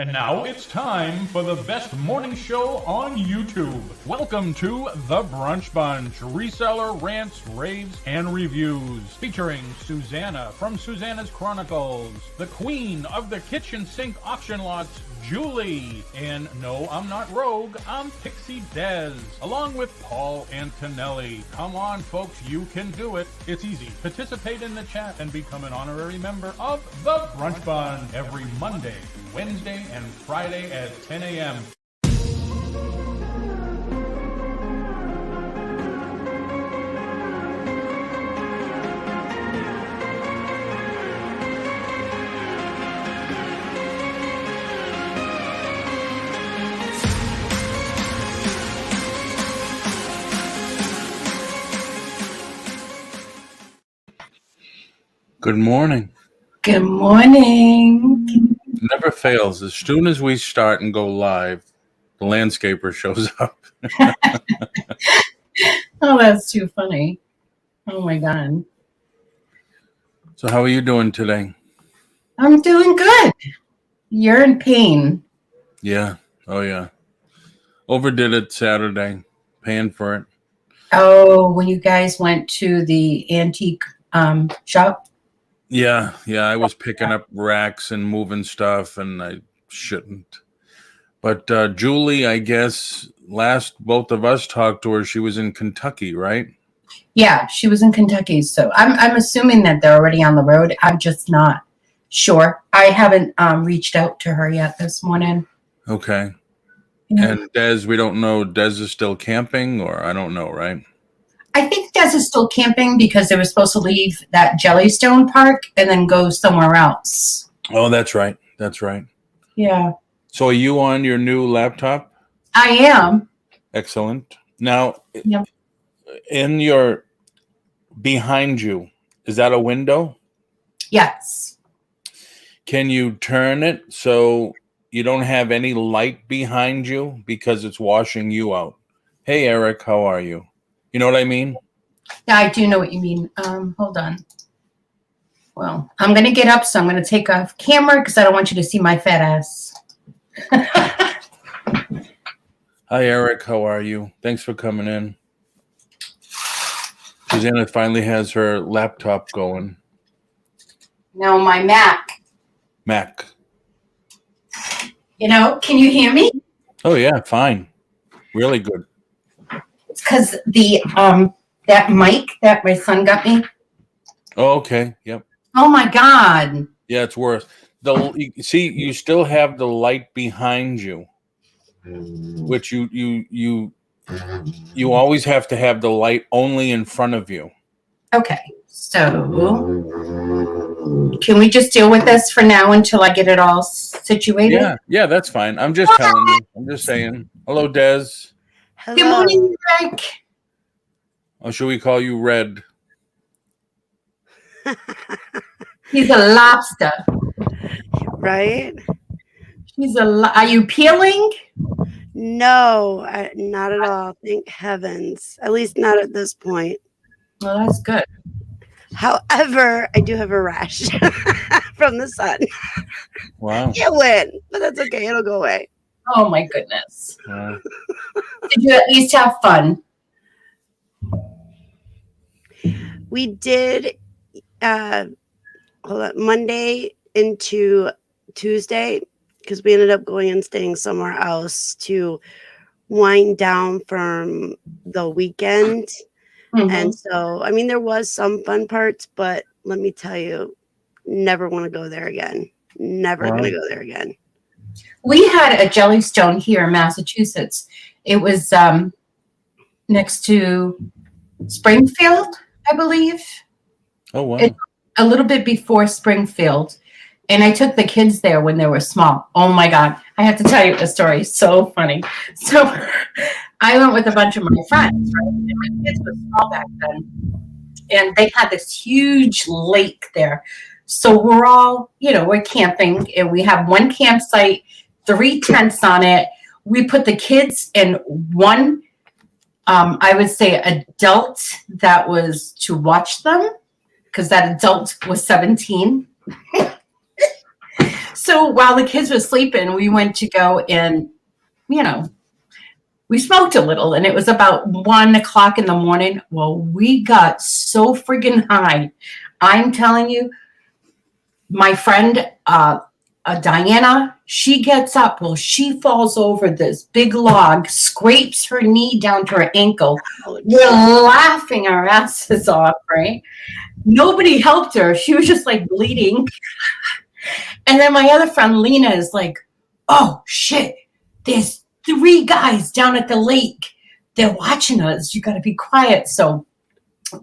And now it's time for the best morning show on YouTube. Welcome to The Brunch Bunch, reseller rants, raves, and reviews. Featuring Susanna from SUSANAS Chronicles, the queen of the kitchen sink auction lots, Julie, and no, I'm not Rogue, I'm Pixie Dez, along with Paul Antonelli. Come on, folks, you can do it. It's easy. Participate in the chat and become an honorary member of The Brunch Bunch every Monday, Wednesday, and Friday at 10 a.m. Good morning. Good morning. Never fails. As soon as we start and go live, the landscaper shows up. Oh, that's too funny. Oh my God. So how are you doing today? I'm doing good. You're in pain. Yeah. Oh, yeah. Overdid it Saturday. Paying for it. Oh, when you guys went to the antique shop? Yeah. I was picking up racks and moving stuff, and I shouldn't. But Julie, I guess, last both of us talked to her, she was in Kentucky, right? Yeah, she was in Kentucky. So I'm assuming that they're already on the road. I'm just not sure. I haven't reached out to her yet this morning. Okay. Yeah. And Dez, we don't know. Dez is still camping, or I don't know, right? I think Des is still camping because they were supposed to leave that Jellystone Park and then go somewhere else. Oh, that's right. That's right. Yeah. So are you on your new laptop? I am. Excellent. Now, Yep. in your behind you, is that a window? Yes. Can you turn it so you don't have any light behind you because it's washing you out? Hey, Eric, how are you? You know what I mean? Yeah, I do know what you mean. Hold on. Well, I'm going to get up, so I'm going to take off camera because I don't want you to see my fat ass. Hi, Eric, how are you? Thanks for coming in. Susanna finally has her laptop going. No, my Mac. You know, can you hear me? Oh, yeah, fine. Really good. It's because the that mic that my son got me. Oh, okay. Yep. Oh my God. Yeah, it's worse. See, you still have the light behind you, which you always have to have the light only in front of you. Okay, so can we just deal with this for now until I get it all situated? Yeah, that's fine. I'm just telling you. I'm just saying. Hello, Des. Hello. Good morning, Rick. Or should we call you Red? He's a lobster. Right? Are you peeling? No, not at all. Thank heavens. At least not at this point. Well, that's good. However, I do have a rash from the sun. Wow. You win, but that's okay. It'll go away. Oh, my goodness. Wow. Did you at least have fun? We did Monday into Tuesday because we ended up going and staying somewhere else to wind down from the weekend. Mm-hmm. And so, I mean, there was some fun parts, but let me tell you, never want to go there again. Never going to go there again. We had a Jellystone here in Massachusetts. It was next to Springfield, I believe. Oh, wow. A little bit before Springfield. And I took the kids there when they were small. Oh, my God. I have to tell you the story. So funny. So I went with a bunch of my friends, right? And my kids were small back then. And they had this huge lake there. So we're all, we're camping. And we have one campsite, 3 tents on it. We put the kids in one, I would say, adult that was to watch them. Because that adult was 17. So while the kids were sleeping, we went to go and, we smoked a little, and it was about 1:00 in the morning. Well, we got so friggin' high. I'm telling you, my friend, Diana, she gets up. Well, she falls over this big log, scrapes her knee down to her ankle. We're laughing our asses off, right? Nobody helped her. She was just like bleeding. And then my other friend, Lena, is like, oh, shit, there's 3 guys down at the lake. They're watching us. You got to be quiet. So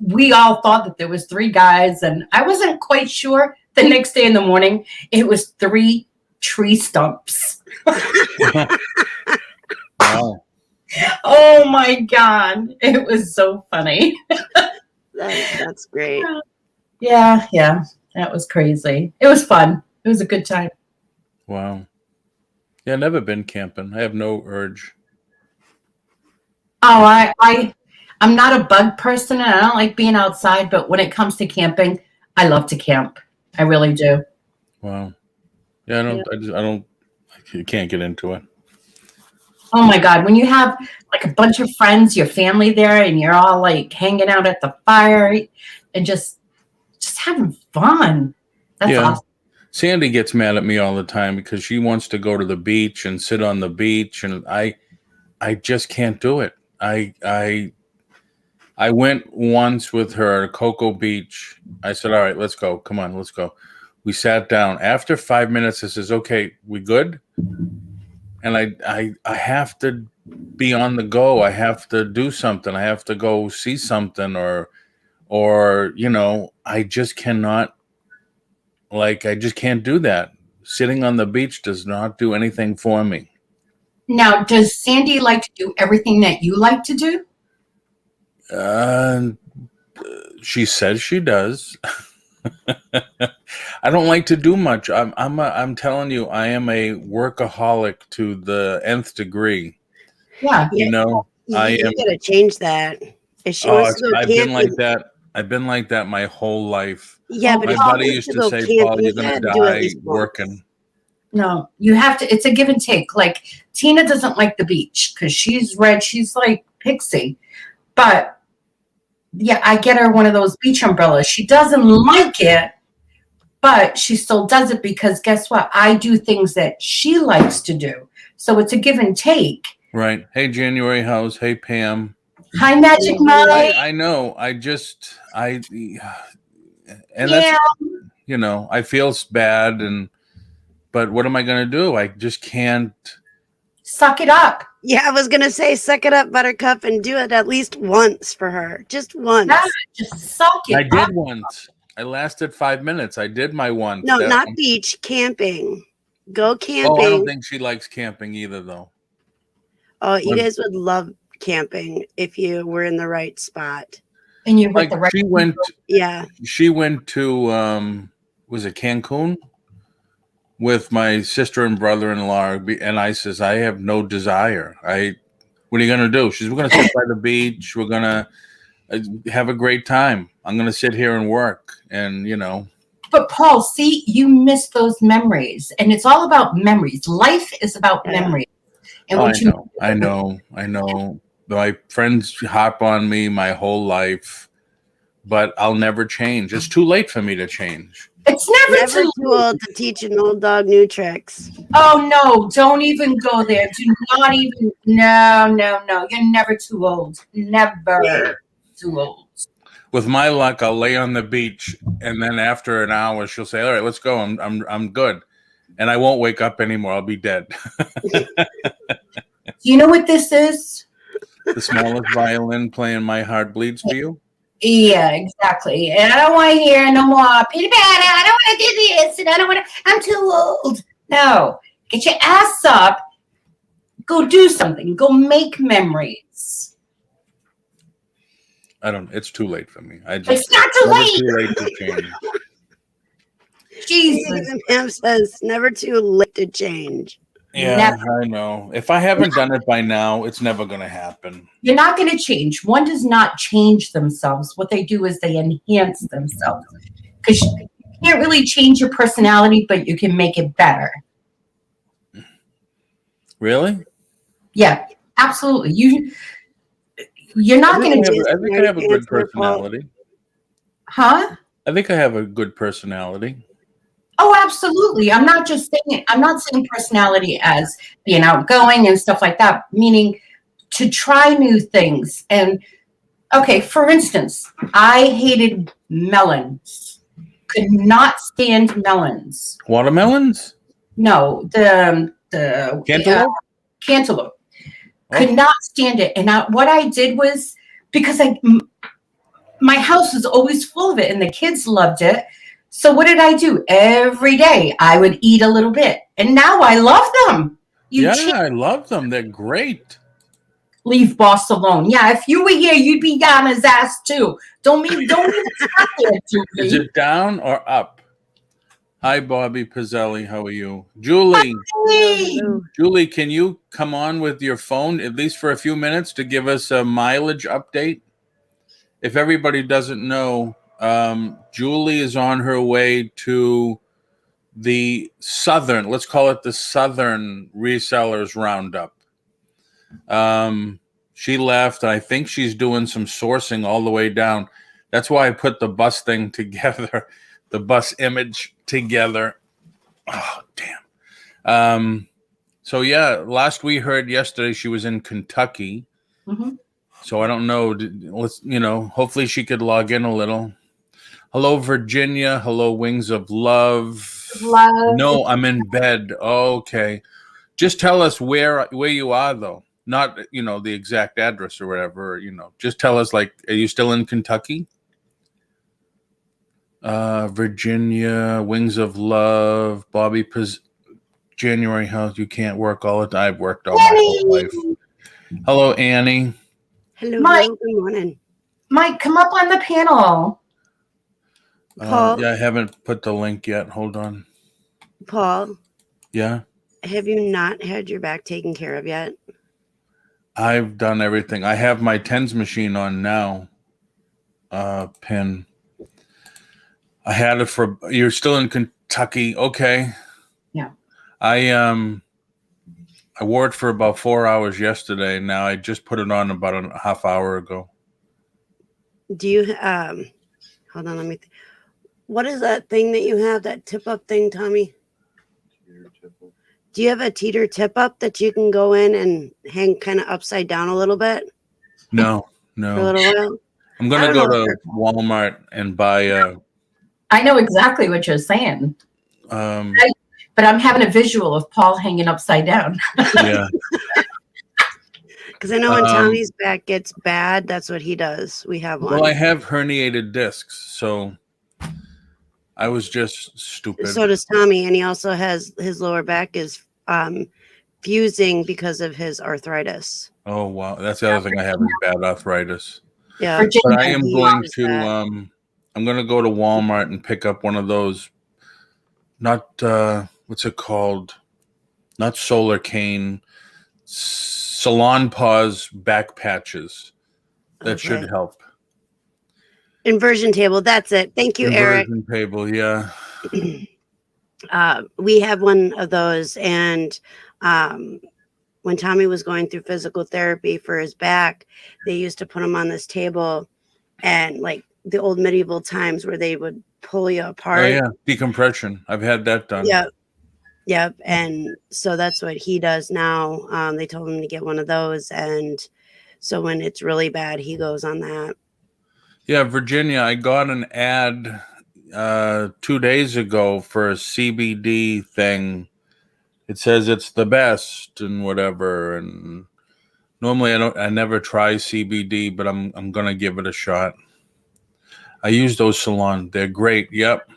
we all thought that there was 3 guys, and I wasn't quite sure. The next day in the morning, it was 3 tree stumps. Wow. Oh, my God. It was so funny. That's great. Yeah. That was crazy. It was fun. It was a good time. Wow. Yeah, never been camping. I have no urge. Oh, I'm not a bug person, and I don't like being outside, but when it comes to camping, I love to camp. I really do. Wow. Yeah, I can't get into it. Oh my God. When you have like a bunch of friends, your family there, and you're all like hanging out at the fire and just having fun. That's awesome. Sandy gets mad at me all the time because she wants to go to the beach and sit on the beach, and I just can't do it. I went once with her to Cocoa Beach. I said, all right, let's go. Come on, let's go. We sat down. After 5 minutes, I says, okay, we good? And I have to be on the go. I have to do something. I have to go see something or I just cannot. Like, I just can't do that. Sitting on the beach does not do anything for me. Now, does Sandy like to do everything that you like to do? She says she does. I don't like to do much. I'm telling you, I am a workaholic to the nth degree. Yeah. You gotta change that. If she wants to go I've camping, been like that. I've been like that my whole life. Yeah, but my buddy used to say, Paul, you're going to die working. No, you have to. It's a give and take. Like, Tina doesn't like the beach because she's red. She's like Pixie. But, yeah, I get her one of those beach umbrellas. She doesn't like it, but she still does it because guess what? I do things that she likes to do. So it's a give and take. Right. Hey, January House. Hey, Pam. Hi, Magic Mike. I know. That's, I feel bad, but what am I going to do? I just can't. Suck it up. Yeah, I was going to say, suck it up, Buttercup, and do it at least once for her. Just once. Yeah, just suck it up. I did once. I lasted 5 minutes. I did my once. No, not beach, camping. Go camping. Oh, I don't think she likes camping either, though. Oh, you guys would love camping if you were in the right spot. And you're with the right people. She went to was it Cancun with my sister and brother-in-law, and I says, I have no desire. What are you gonna do? She's, we're gonna sit by the beach, we're gonna have a great time. I'm gonna sit here and work, and But Paul, see, you miss those memories, and it's all about memories. Life is about memories. And I know. My friends hop on me my whole life, but I'll never change. It's too late for me to change. It's never too old to teach an old dog new tricks. Oh, no, don't even go there. Do not even. No. You're never too old. Never too old. With my luck, I'll lay on the beach, and then after an hour, she'll say, all right, let's go. I'm good. And I won't wake up anymore. I'll be dead. You know what this is? The smallest violin playing My Heart Bleeds for You? Yeah, exactly. And I don't want to hear no more, Peter Pan, I don't want to do this, and I don't want to, I'm too old. No. Get your ass up. Go do something. Go make memories. It's too late for me. It's not too late. It's too late to change. Jesus. Pam says, never too late to change. Yeah, never. I know. If I haven't done it by now, it's never going to happen. You're not going to change. One does not change themselves. What they do is they enhance themselves. Because can't really change your personality, but you can make it better. Really? Yeah, absolutely. You're not going to. I think I have a good personality. Huh? I think I have a good personality. Oh, absolutely. I'm not saying personality as being outgoing and stuff like that, meaning to try new things. And okay, for instance, I hated melons. Could not stand melons. Watermelons? No, the Cantaloupe? Cantaloupe. Oh. Could not stand it. And what I did was, because my house was always full of it and the kids loved it. So what did I do? Every day I would eat a little bit. And now I love them. I love them. They're great. Leave boss alone. Yeah, if you were here, you'd be on his ass too. Don't even stop there, Julie. Is it down or up? Hi, Bobby Pizzelli. How are you? Julie. Hey. Julie, can you come on with your phone, at least for a few minutes, to give us a mileage update? If everybody doesn't know, Julie is on her way to the Southern, let's call it the Southern Resellers Roundup. She left, and I think she's doing some sourcing all the way down. That's why I put the bus thing together, the bus image together. Oh, damn. So yeah, last we heard yesterday, she was in Kentucky. Mm-hmm. So I don't know. Hopefully she could log in a little. Hello, Virginia. Hello, Wings of Love. No, I'm in bed. Okay. Just tell us where you are, though. Not, the exact address or whatever, Just tell us, are you still in Kentucky? Virginia, Wings of Love, Bobby January House. You can't work all the time. I've worked all my whole life. Hello, Annie. Hello, Mike. Good morning. Mike, come up on the panel. Paul. I haven't put the link yet. Hold on. Paul. Yeah? Have you not had your back taken care of yet? I've done everything. I have my TENS machine on now. Pin. I had it for... You're still in Kentucky. Okay. Yeah. I wore it for about 4 hours yesterday. Now I just put it on about a half hour ago. Do you hold on, let me what is that thing that you have, that tip up thing, Tommy? Do you have a teeter tip up that you can go in and hang kind of upside down a little bit? No. For a little while? I'm gonna go to Walmart and buy I know exactly what you're saying. But I'm having a visual of Paul hanging upside down. Yeah. Because I know when Tommy's back gets bad, that's what he does. We have one. Well, I have herniated discs, so I was just stupid. So does Tommy, and he also has his lower back is fusing because of his arthritis. Oh wow, that's the other thing I have is bad arthritis. Yeah, but I am going to I'm going to go to Walmart and pick up one of those. Not what's it called? Not Solar Cane. Salon Pause back patches. That should help. Inversion table. That's it. Thank you, Eric. Inversion table. Yeah. We have one of those, and when Tommy was going through physical therapy for his back, they used to put him on this table, and like the old medieval times where they would pull you apart. Oh yeah, decompression. I've had that done. Yep. And so that's what he does now. They told him to get one of those, and so when it's really bad, he goes on that. Yeah, Virginia, I got an ad 2 days ago for a CBD thing. It says it's the best and whatever. And normally I never try CBD, but I'm gonna give it a shot. I use those salon. They're great. Yep.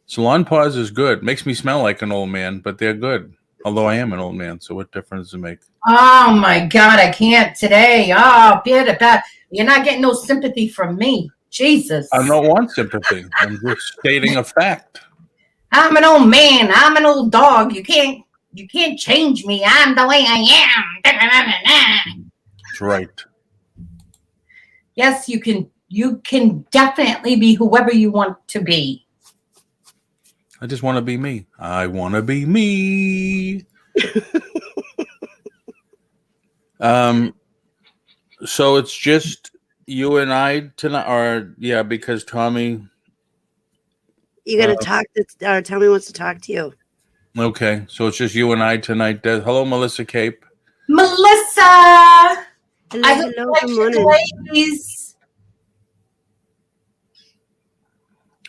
Salon Pause is good. Makes me smell like an old man, but they're good. Although I am an old man, so what difference does it make? Oh my God, I can't today. Oh, bad. You're not getting no sympathy from me. Jesus. I don't want sympathy. I'm just stating a fact. I'm an old man. I'm an old dog. You can't change me. I'm the way I am. That's right. Yes, you can definitely be whoever you want to be. I just want to be me. I want to be me. So it's just you and I tonight, or yeah, because Tommy. You got to talk to Tommy wants to talk to you. Okay, so it's just you and I tonight. Hello, Melissa Cape. Melissa! Hello, good morning. Ladies.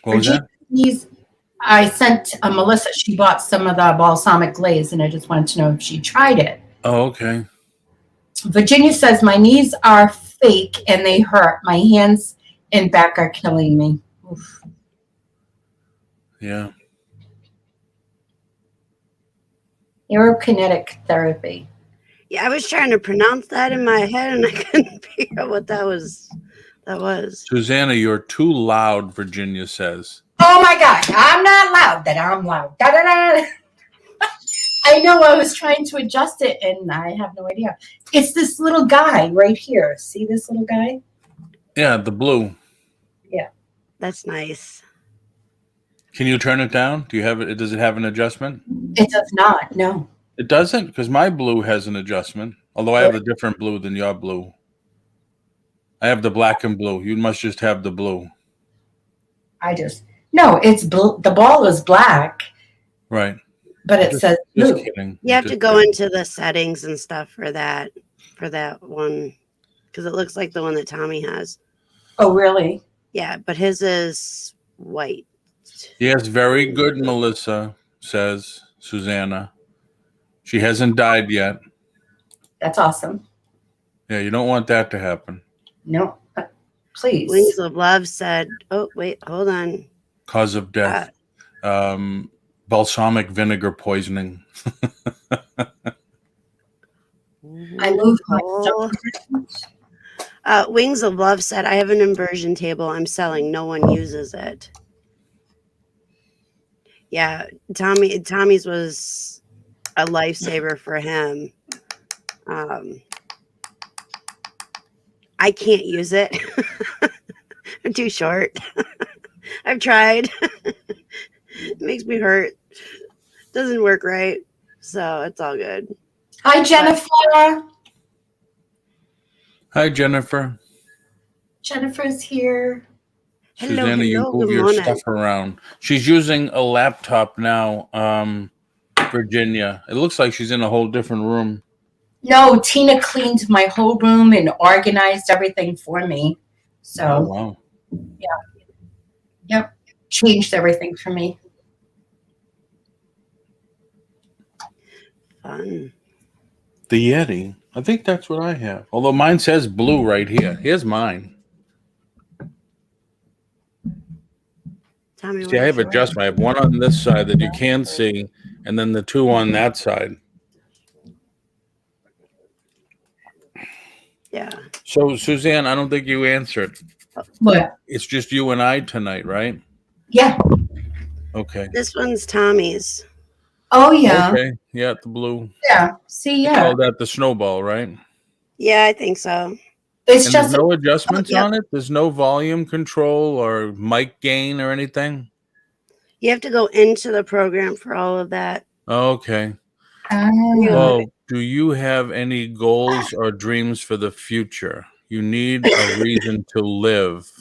What was that? I sent Melissa, she bought some of the balsamic glaze, and I just wanted to know if she tried it. Oh, okay. Virginia says, my knees are fake and they hurt. My hands and back are killing me. Oof. Yeah. Aerokinetic therapy. Yeah, I was trying to pronounce that in my head, and I couldn't figure out what that was. Susanna, you're too loud, Virginia says. Oh my God, I'm not loud. That I'm loud. Da, da, da. I know, I was trying to adjust it and I have no idea. It's this little guy right here. See this little guy? Yeah, the blue. Yeah. That's nice. Can you turn it down? Do you have it? Does it have an adjustment? It does not, no. It doesn't, because my blue has an adjustment. Although I have a different blue than your blue. I have the black and blue. You must just have the blue. No, it's blue. The ball is black. Right. But it says blue. Just kidding. You have to go into the settings and stuff for that one, because it looks like the one that Tommy has. Oh, really? Yeah, but his is white. Yes, very good, Melissa, says Susanna. She hasn't died yet. That's awesome. Yeah, you don't want that to happen. No, please. Wings of Love said, oh, wait, hold on. Cause of death. Balsamic vinegar poisoning. I moved my stuff. Wings of Love said, I have an inversion table I'm selling. No one uses it. Yeah, Tommy's was a lifesaver for him. I can't use it. I'm too short. I've tried. It makes me hurt. Doesn't work right. So it's all good. Hi, Jennifer. Hi, Jennifer. Jennifer's here. Susanna, you move your stuff around. She's using a laptop now, Virginia. It looks like she's in a whole different room. No, Tina cleaned my whole room and organized everything for me. So, oh, wow. Yeah. Yep. Changed everything for me. Fun. The Yeti. I think that's what I have. Although mine says blue right here. Here's mine. Tommy, see, I have adjustment. I have one on this side that you can see, and then the two on that side. Yeah. So, Suzanne, I don't think you answered. What? It's just you and I tonight, right? Yeah. Okay. This one's Tommy's. Oh, yeah. Okay. Yeah, the blue. Yeah. See, yeah. You call that the snowball, right? Yeah, I think so. It's and just there's no adjustments on it? There's no volume control or mic gain or anything? You have to go into the program for all of that. Okay. Well, do you have any goals or dreams for the future? You need a reason to live.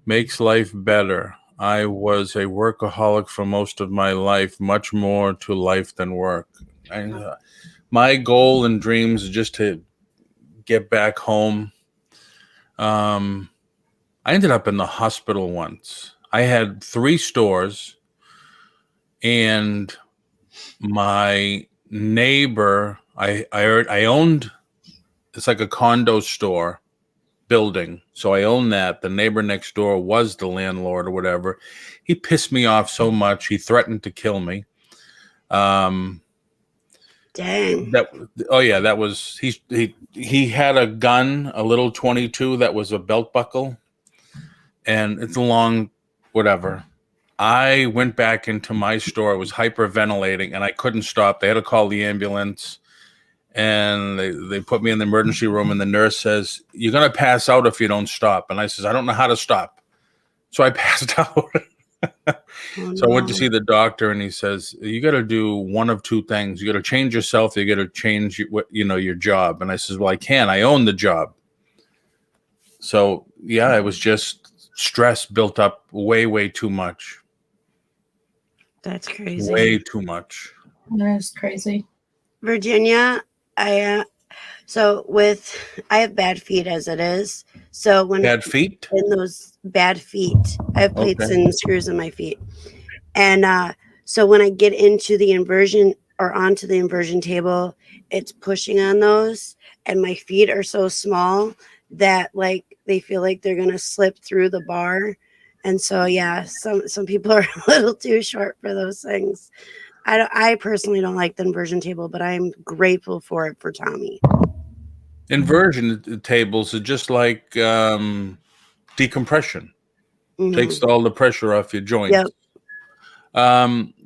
Makes life better. I was a workaholic for most of my life, much more to life than work. My goal and dreams is just to get back home. I ended up in the hospital once. I had 3 stores, and my neighbor, I owned, it's like a condo store building. So I owned that. The neighbor next door was the landlord or whatever. He pissed me off so much. He threatened to kill me. Dang. That was, he had a gun, a little 22 that was a belt buckle, and it's a long, whatever. I went back into my store. It was hyperventilating, and I couldn't stop. They had to call the ambulance, and they put me in the emergency room, and the nurse says, "You're going to pass out if you don't stop." And I says, "I don't know how to stop." So I passed out. Oh, So I went to no. see the doctor, and he says, you got to do one of two things. You got to change yourself. You got to change your job. And I says, well, I can't. I own the job. So yeah, it was just stress built up way, way too much. That's crazy. Way too much. That's crazy. Virginia, I have bad feet as it is. So when Bad feet? in those bad feet, I have plates Okay. and screws in my feet. And so when I get into the inversion or onto the inversion table, it's pushing on those, and my feet are so small that like they feel like they're gonna slip through the bar. And so yeah, some people are a little too short for those things. I personally don't like the inversion table, but I'm grateful for it for Tommy. Inversion tables are just like decompression. Mhm. Takes all the pressure off your joints. Yep.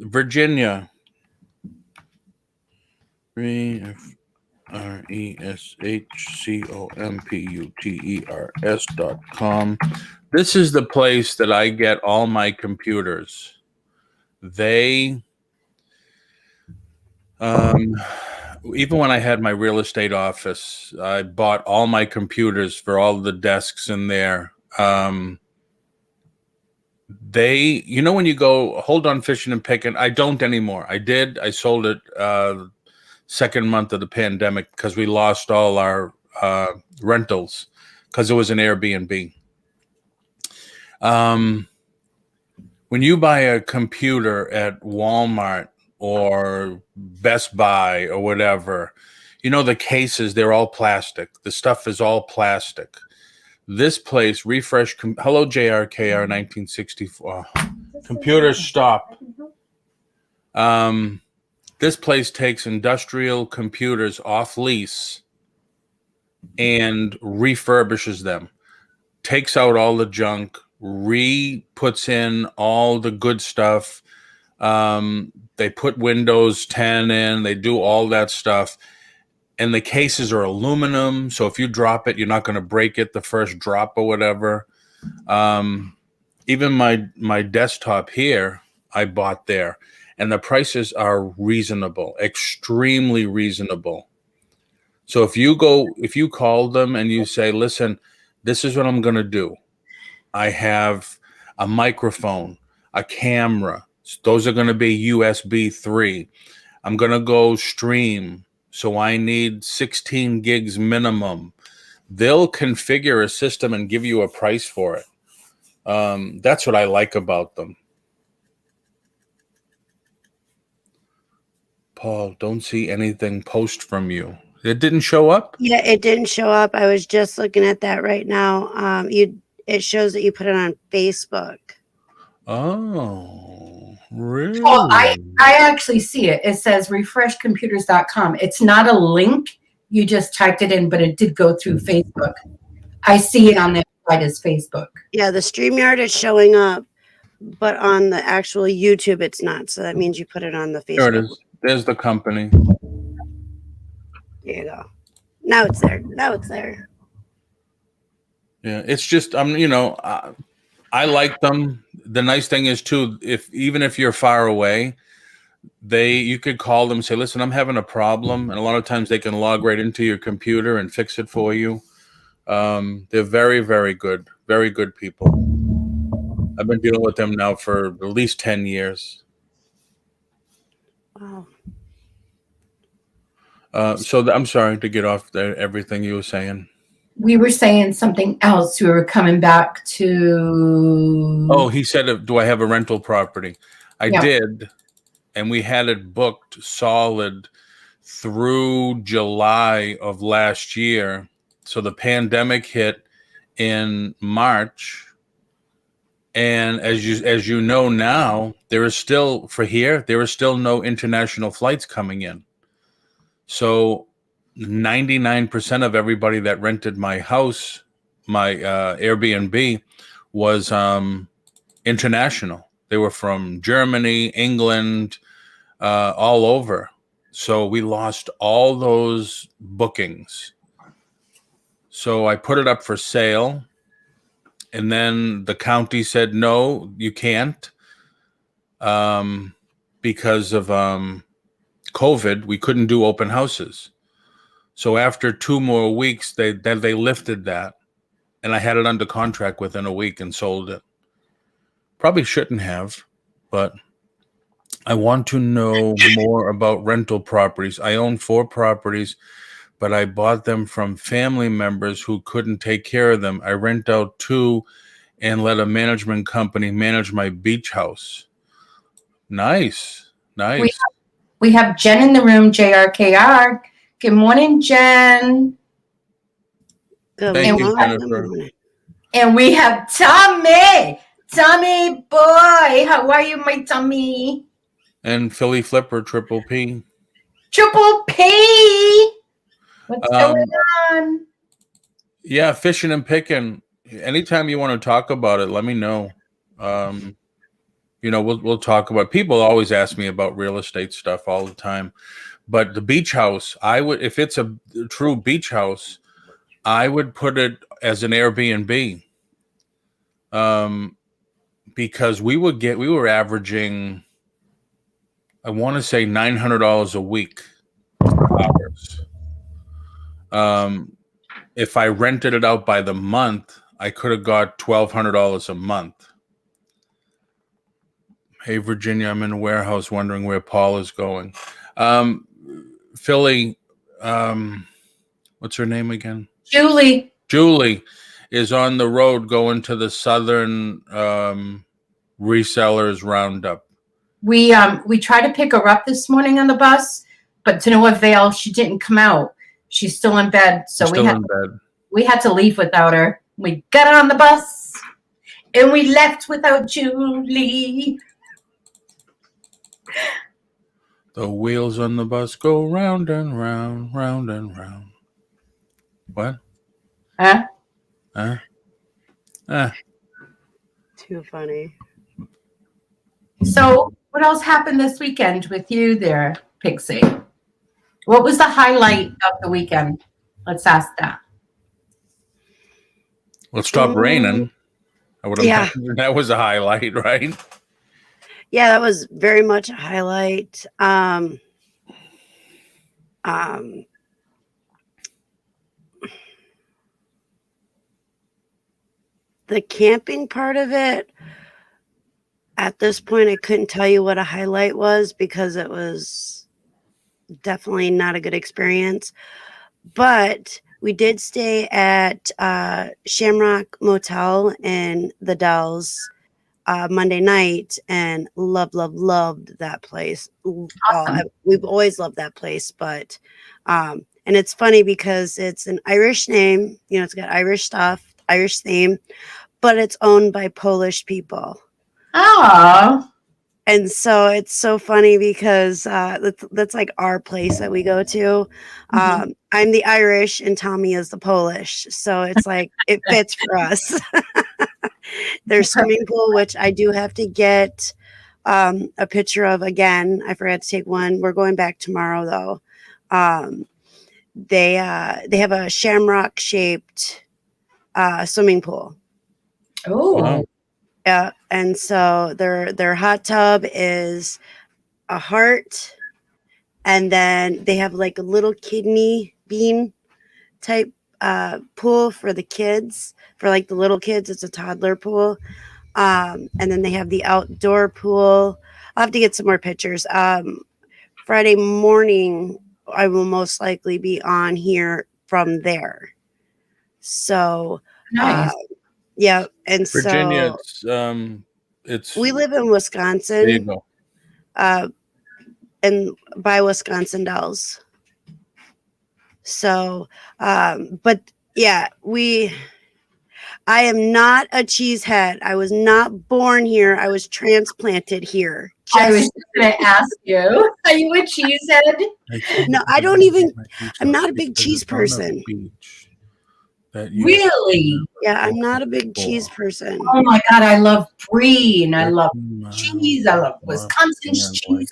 Virginia. ReShComputers.com. This is the place that I get all my computers. They, even when I had my real estate office, I bought all my computers for all the desks in there. They, when you go hold on fishing and picking, I don't anymore. I sold it second month of the pandemic because we lost all our rentals because it was an Airbnb. When you buy a computer at Walmart or Best Buy or whatever, the cases, they're all plastic. The stuff is all plastic. This place, hello, JRKR 1964. Computers, stop. This place takes industrial computers off lease and refurbishes them, takes out all the junk, puts in all the good stuff. They put Windows 10 in, they do all that stuff. And the cases are aluminum, so if you drop it, you're not going to break it the first drop or whatever. Even my desktop here, I bought there, and the prices are reasonable, extremely reasonable. So if you call them and you say, listen, this is what I'm going to do. I have a microphone, a camera. Those are going to be USB 3. I'm going to go stream. So I need 16 gigs minimum. They'll configure a system and give you a price for it. That's what I like about them. Paul, don't see anything post from you. It didn't show up? Yeah, it didn't show up. I was just looking at that right now. It shows that you put it on Facebook. Oh, really? Oh, I actually see it. It says refreshcomputers.com. It's not a link. You just typed it in, but it did go through Facebook. I see it on the site as Facebook. Yeah, the StreamYard is showing up, but on the actual YouTube, it's not. So that means you put it on the Facebook. There it is. There's the company. There you go. Now it's there. Yeah, it's just I like them. The nice thing is too, even if you're far away, you could call them and say, listen, I'm having a problem, and a lot of times they can log right into your computer and fix it for you. They're very, very good people. I've been dealing with them now for at least 10 years. Wow. So I'm sorry to get off everything you were saying. We were saying something else. We were coming back to. Oh, he said, do I have a rental property? I did. And we had it booked solid through July of last year. So the pandemic hit in March. And as you know now, there is still no international flights coming in. So 99% of everybody that rented my house, my Airbnb, was international. They were from Germany, England, all over. So we lost all those bookings. So I put it up for sale. And then the county said, no, you can't. because of COVID. We couldn't do open houses. So after 2 more weeks, they lifted that, and I had it under contract within a week and sold it. Probably shouldn't have, but I want to know more about rental properties. I own 4 properties, but I bought them from family members who couldn't take care of them. I rent out 2 and let a management company manage my beach house. Nice. We have Jen in the room, JRKR. Good morning, Jen. Thank you, Jennifer. And we have Tommy. Tommy boy, how are you, my Tommy? And Philly Flipper, Triple P. Triple P. What's going on? Yeah, fishing and picking. Anytime you want to talk about it, let me know. We'll talk about. People always ask me about real estate stuff all the time, but the beach house, if it's a true beach house, I would put it as an Airbnb. Because we were averaging, I want to say $900 a week. If I rented it out by the month, I could have got $1,200 a month. Hey, Virginia, I'm in a warehouse wondering where Paul is going. Philly, what's her name again? Julie. Julie is on the road going to the Southern Resellers Roundup. We tried to pick her up this morning on the bus, but to no avail. She didn't come out. She's still in bed, so we had to leave without her. We got on the bus and we left without Julie. The wheels on the bus go round and round, round and round. What? Huh? Too funny. So what else happened this weekend with you there, Pixie? What was the highlight of the weekend? Let's ask that. Well, it stopped raining. I would imagine that was a highlight, right? Yeah, that was very much a highlight. The camping part of it, at this point, I couldn't tell you what a highlight was because it was definitely not a good experience. But we did stay at Shamrock Motel in the Dells Monday night and loved that place. Awesome. We've always loved that place, but and it's funny because it's an Irish name, it's got Irish stuff, Irish theme, but it's owned by Polish people. Oh. And so it's so funny because that's like our place that we go to. I'm the Irish and Tommy is the Polish. So it's like, it fits for us. There's swimming pool, which I do have to get a picture of again. I forgot to take one. We're going back tomorrow though. They have a shamrock shaped swimming pool. Oh. Wow. Yeah, and so their hot tub is a heart, and then they have like a little kidney bean type pool for the kids, for like the little kids. It's a toddler pool, and then they have the outdoor pool. I'll have to get some more pictures. Friday morning, I will most likely be on here from there. So Nice. yeah, and Virginia, so it's we live in Wisconsin. There you go. And by Wisconsin Dells. So, but yeah, I am not a cheesehead. I was not born here. I was transplanted here. I was just going to ask you, are you a cheesehead? No, I'm not a big cheese person. Really? Yeah, I'm not a big cheese person. Oh my God, I love brie and I love cheese. I love Wisconsin's cheese.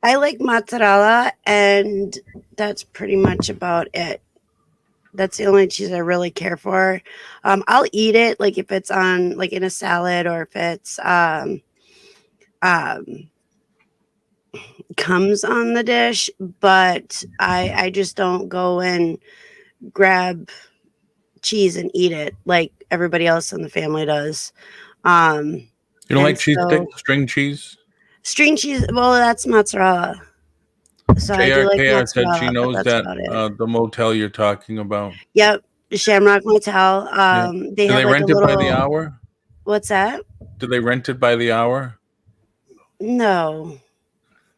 I like mozzarella, and that's pretty much about it. That's the only cheese I really care for. I'll eat it like if it's on like in a salad or if it's comes on the dish, but I just don't go and grab cheese and eat it like everybody else in the family does. You don't like cheese so, sticks, string cheese? String cheese, well, that's mozzarella. So I do like JRKR said mozzarella, she but knows that's that about it. the motel you're talking about. Yep, Shamrock Motel. Yeah. They Do have they like rent a it by the little. hour? What's that? Do they rent it by the hour? No,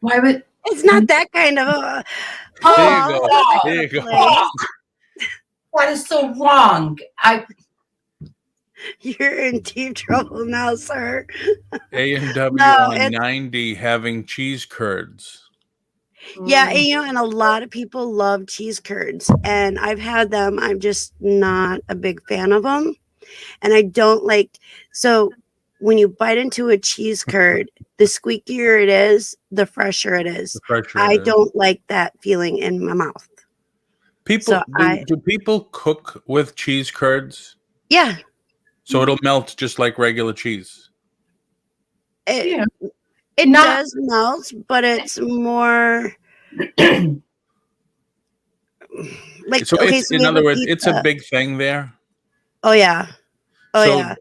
Why would? it's not that kind of a. There you Oh, go. it's not that There kind you of go. place. That is so wrong. You're in deep trouble now, sir. A&W No, on it's 90 having cheese curds. yeah, and a lot of people love cheese curds, and I've had them. I'm just not a big fan of them, and I don't like. So when you bite into a cheese curd, the squeakier it is, the fresher it is. The fresher I it is. don't like that feeling in my mouth. People So do people cook with cheese curds? Yeah, So it'll melt just like regular cheese. it Yeah. Not- does melt, but it's more like So okay. it's So we in have other a words, it's a pizza. big thing there. Oh yeah, oh So yeah.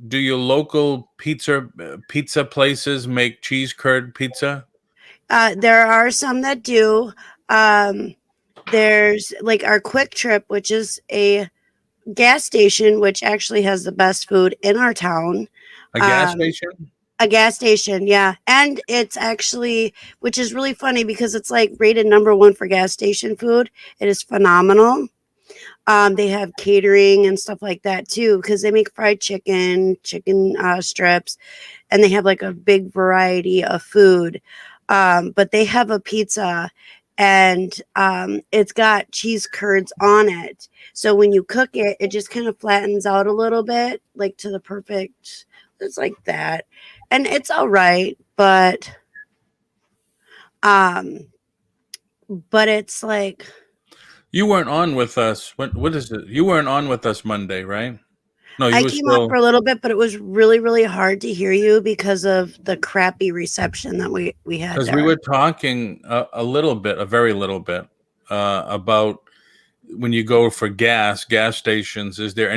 do your local pizza places make cheese curd pizza? There are some that do. There's like our Quick Trip, which is a gas station, which actually has the best food in our town. A gas station? A gas station, yeah. And it's actually, which is really funny because it's like rated #1 for gas station food. It is phenomenal. They have catering and stuff like that too, because they make fried chicken strips, and they have like a big variety of food. But they have a pizza, and it's got cheese curds on it. So when you cook it, it just kind of flattens out a little bit, like to the perfect. It's like that, and it's all right, but it's like. You weren't on with us. What is it? You weren't on with us Monday, right? No, you I were came still up for a little bit, but it was really, really hard to hear you because of the crappy reception that we had. because we were talking a little bit, a very little bit, about when you go for gas stations. Is there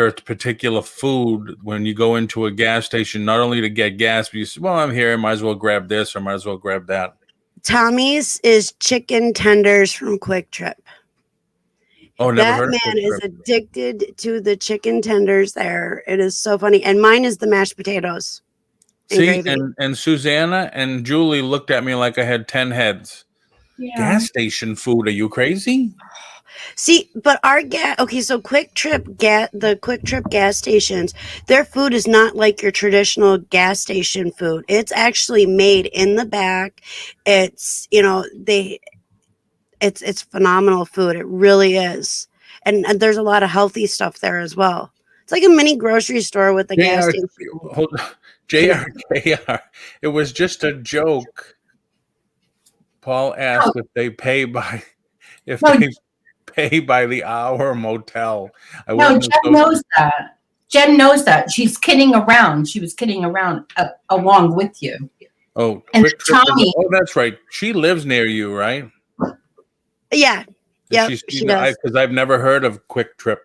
a particular food when you go into a gas station, not only to get gas, but you say, well, I'm here, might as well grab this or might as well grab that? Tommy's is chicken tenders from Quick Trip. Oh, never That heard of man Quick is Trip. addicted to the chicken tenders there. It is so funny. And mine is the mashed potatoes. See, and Susanna and Julie looked at me like I had 10 heads. Yeah. Gas station food? Are you crazy? See, but our so the Quick Trip gas stations, their food is not like your traditional gas station food. It's actually made in the back. It's, it's phenomenal food. It really is. And there's a lot of healthy stuff there as well. It's like a mini grocery store with a gas station. Hold on. JRKR. It was just a joke. Paul asked if they pay by the hour motel. No, Jen knows that. Jen knows that. She's kidding around. She was kidding around along with you. Oh, and Quick Trip Tommy. Oh, that's right. She lives near you, right? Yeah. Yeah. She does. Because I've never heard of Quick Trip.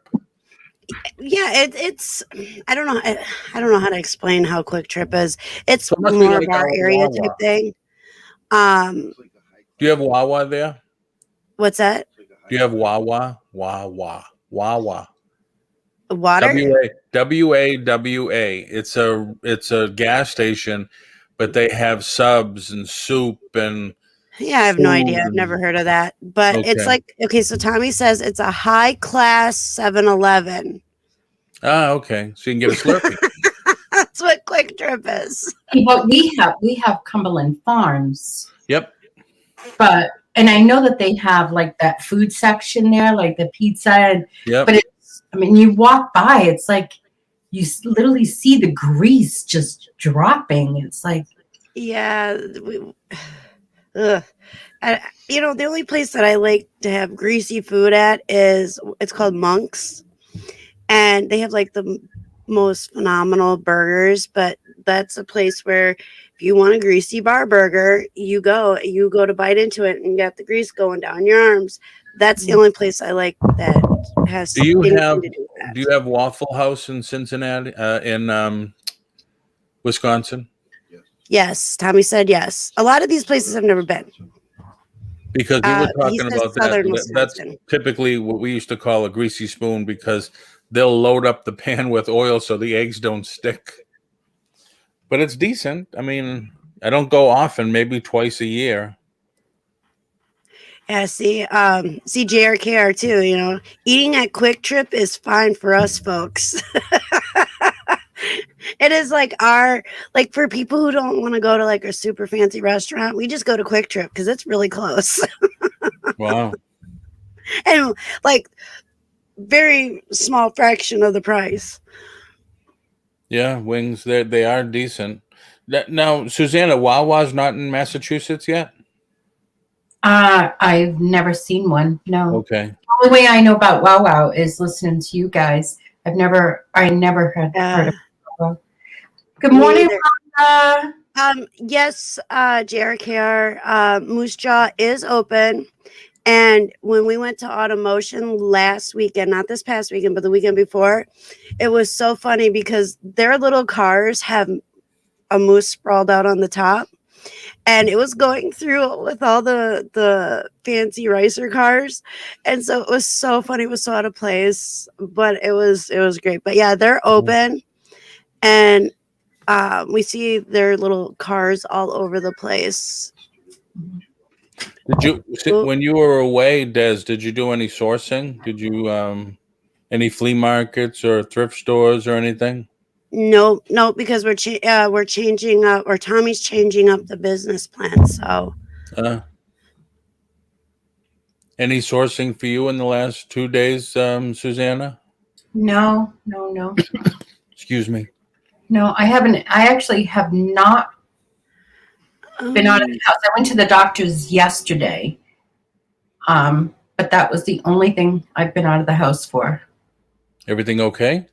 Yeah, it's I don't know how to explain how Quick Trip is. It's So it must be more like of our our area Wawa. type thing. Do you have Wawa there? What's that? Do you have Wawa? Wawa. Water? WAWA. It's a gas station, but they have subs and soup and Yeah, I have no idea. I've never heard of that. But it's like, so Tommy says it's a high class 7-Eleven. Ah, okay. So you can get a Slurpee. That's what Quick Trip is. But we have Cumberland Farms. Yep. And I know that they have like that food section there, like the pizza. Yep. But you walk by, it's like you literally see the grease just dropping. It's like, Yeah. ugh. The only place that I like to have greasy food at it's called Monk's, and they have like the most phenomenal burgers. But that's a place where if you want a greasy bar burger, you go to bite into it and you got the grease going down your arms. That's the only place I like that has Do you anything have to do with that. Do you have Waffle House in Cincinnati, in Wisconsin? Yes, Tommy said yes. A lot of these places I've never been. Because we were He talking says about southern that. That's Wisconsin. typically what we used to call a greasy spoon, because they'll load up the pan with oil so the eggs don't stick. But it's decent. I mean, I don't go often, maybe twice a year. Yeah, see JRKR too, eating at Quick Trip is fine for us folks. It is like for people who don't want to go to like a super fancy restaurant, we just go to Quick Trip because it's really close. Wow. And like very small fraction of the price. Yeah, wings, they are decent. Now, Susanna, Wawa's not in Massachusetts yet? I've never seen one. No. Okay. The only way I know about Wow Wow is listening to you guys. I never heard of Wow. Good morning, Rhonda. Yes, JRKR, Moose Jaw is open. And when we went to Automotion last weekend, not this past weekend, but the weekend before, it was so funny because their little cars have a moose sprawled out on the top. And it was going through with all the fancy racer cars. And so it was so funny. It was so out of place, but it was great. But yeah, they're open. And we see their little cars all over the place. Did you, when you were away, Des, did you do any sourcing? Did you any flea markets or thrift stores or anything? No, because we're changing up, or Tommy's changing up the business plan. So, any sourcing for you in the last 2 days, Susanna? No. Excuse me. No, I haven't. I actually have not been out of the house. I went to the doctor's yesterday, but that was the only thing I've been out of the house for. Everything okay?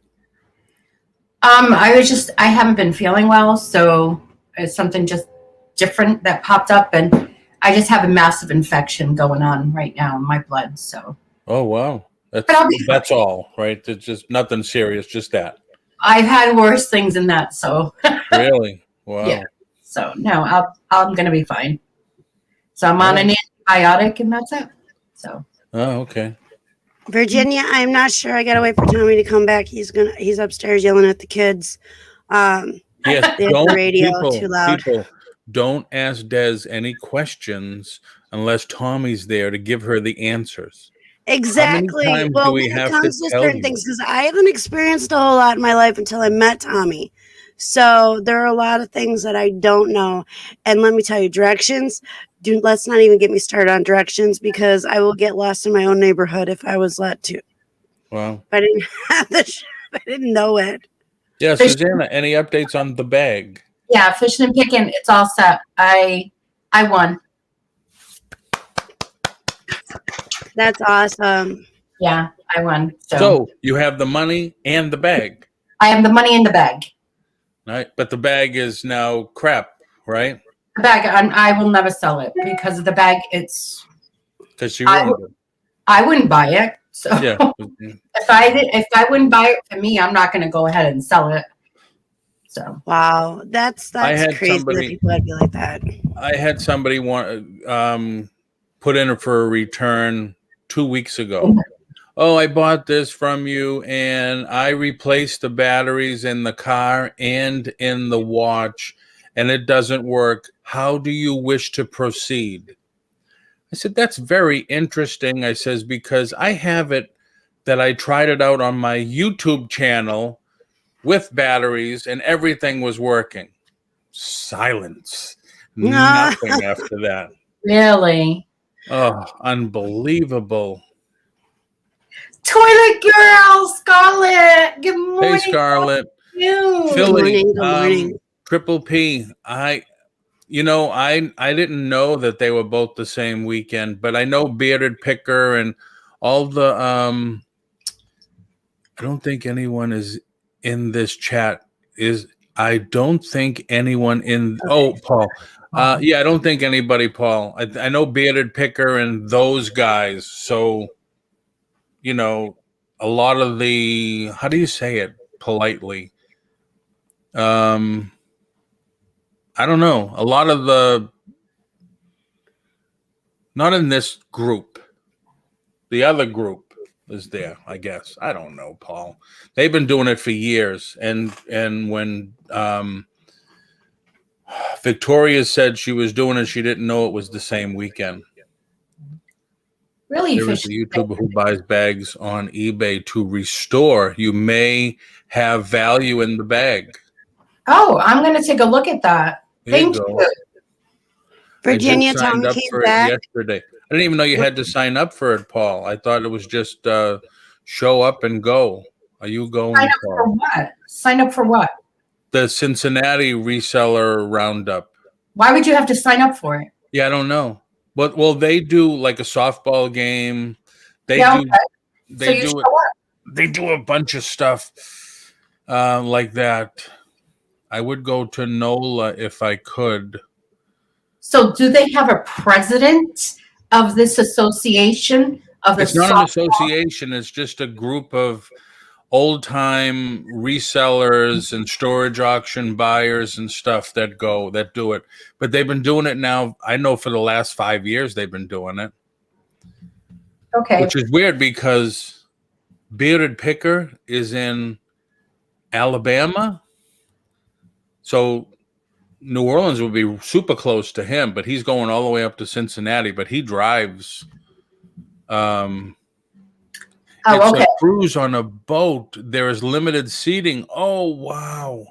I haven't been feeling well, so it's something just different that popped up, and I just have a massive infection going on right now in my blood. So. Oh wow, that's all, right? It's just nothing serious, just that. I've had worse things than that, so. Really? Wow. Yeah. So no, I'm gonna be fine. So I'm on an antibiotic, and that's it. So. Oh, okay. Virginia, I'm not sure. I gotta wait for Tommy to come back. He's upstairs yelling at the kids. Yes, the radio too loud. People, don't ask Des any questions unless Tommy's there to give her the answers. Exactly. How many times well, do we when have it comes to to tell certain you? things, because I haven't experienced a whole lot in my life until I met Tommy. So there are a lot of things that I don't know. And let me tell you, directions, let's not even get me started on directions, because I will get lost in my own neighborhood if I was let to. Wow. If I didn't have I didn't know it. Yeah, Susanna, any updates on the bag? Yeah, fishing and picking, it's all set. I won. That's awesome. Yeah, I won. So you have the money and the bag. I have the money in the bag. Right, but the bag is now crap, right? The bag, I will never sell it because of the bag. It's because she ruined it. I wouldn't buy it. So yeah. if I wouldn't buy it for me, I'm not going to go ahead and sell it. So wow, that's crazy that people would be like that. I had somebody put in for a return 2 weeks ago. Oh, I bought this from you and I replaced the batteries in the car and in the watch and it doesn't work. How do you wish to proceed? I said, that's very interesting. I says, because I have it that I tried it out on my YouTube channel with batteries and everything was working. Silence. Nothing after that. Really? Oh, unbelievable. Toilet girl, Scarlett. Good morning. Hey, Scarlett. Good Philly. Good morning. Triple P. You know, I didn't know that they were both the same weekend, but I know Bearded Picker and all the I don't think anyone is in this chat. I don't think anyone in Paul. Yeah, I don't think anybody, Paul. I know Bearded Picker and those guys. So, you know, a lot of the, how do you say it politely? I don't know. A lot of the, not in this group. The other group is there, I guess. I don't know, Paul. They've been doing it for years. And when Victoria said she was doing it, she didn't know it was the same weekend. Really? There is a YouTuber who buys bags on eBay to restore. You may have value in the bag. Oh, I'm going to take a look at that. Thank you. Virginia I just signed Tom up came for back. it yesterday. I didn't even know you had to sign up for it, Paul. I thought it was just show up and go. Are you going? Sign up for what? Sign up for what? The Cincinnati reseller roundup. Why would you have to sign up for it? Yeah, I don't know. But well, they do like a softball game. They They do a bunch of stuff like that. I would go to NOLA if I could. So do they have a president of this association? It's not an association. It's just a group of old-time resellers and storage auction buyers and stuff that do it. But they've been doing it now, I know for the last 5 years they've been doing it. Okay. Which is weird because Bearded Picker is in Alabama. So New Orleans would be super close to him, but he's going all the way up to Cincinnati, but he drives it's a cruise on a boat. There is limited seating. Oh, wow.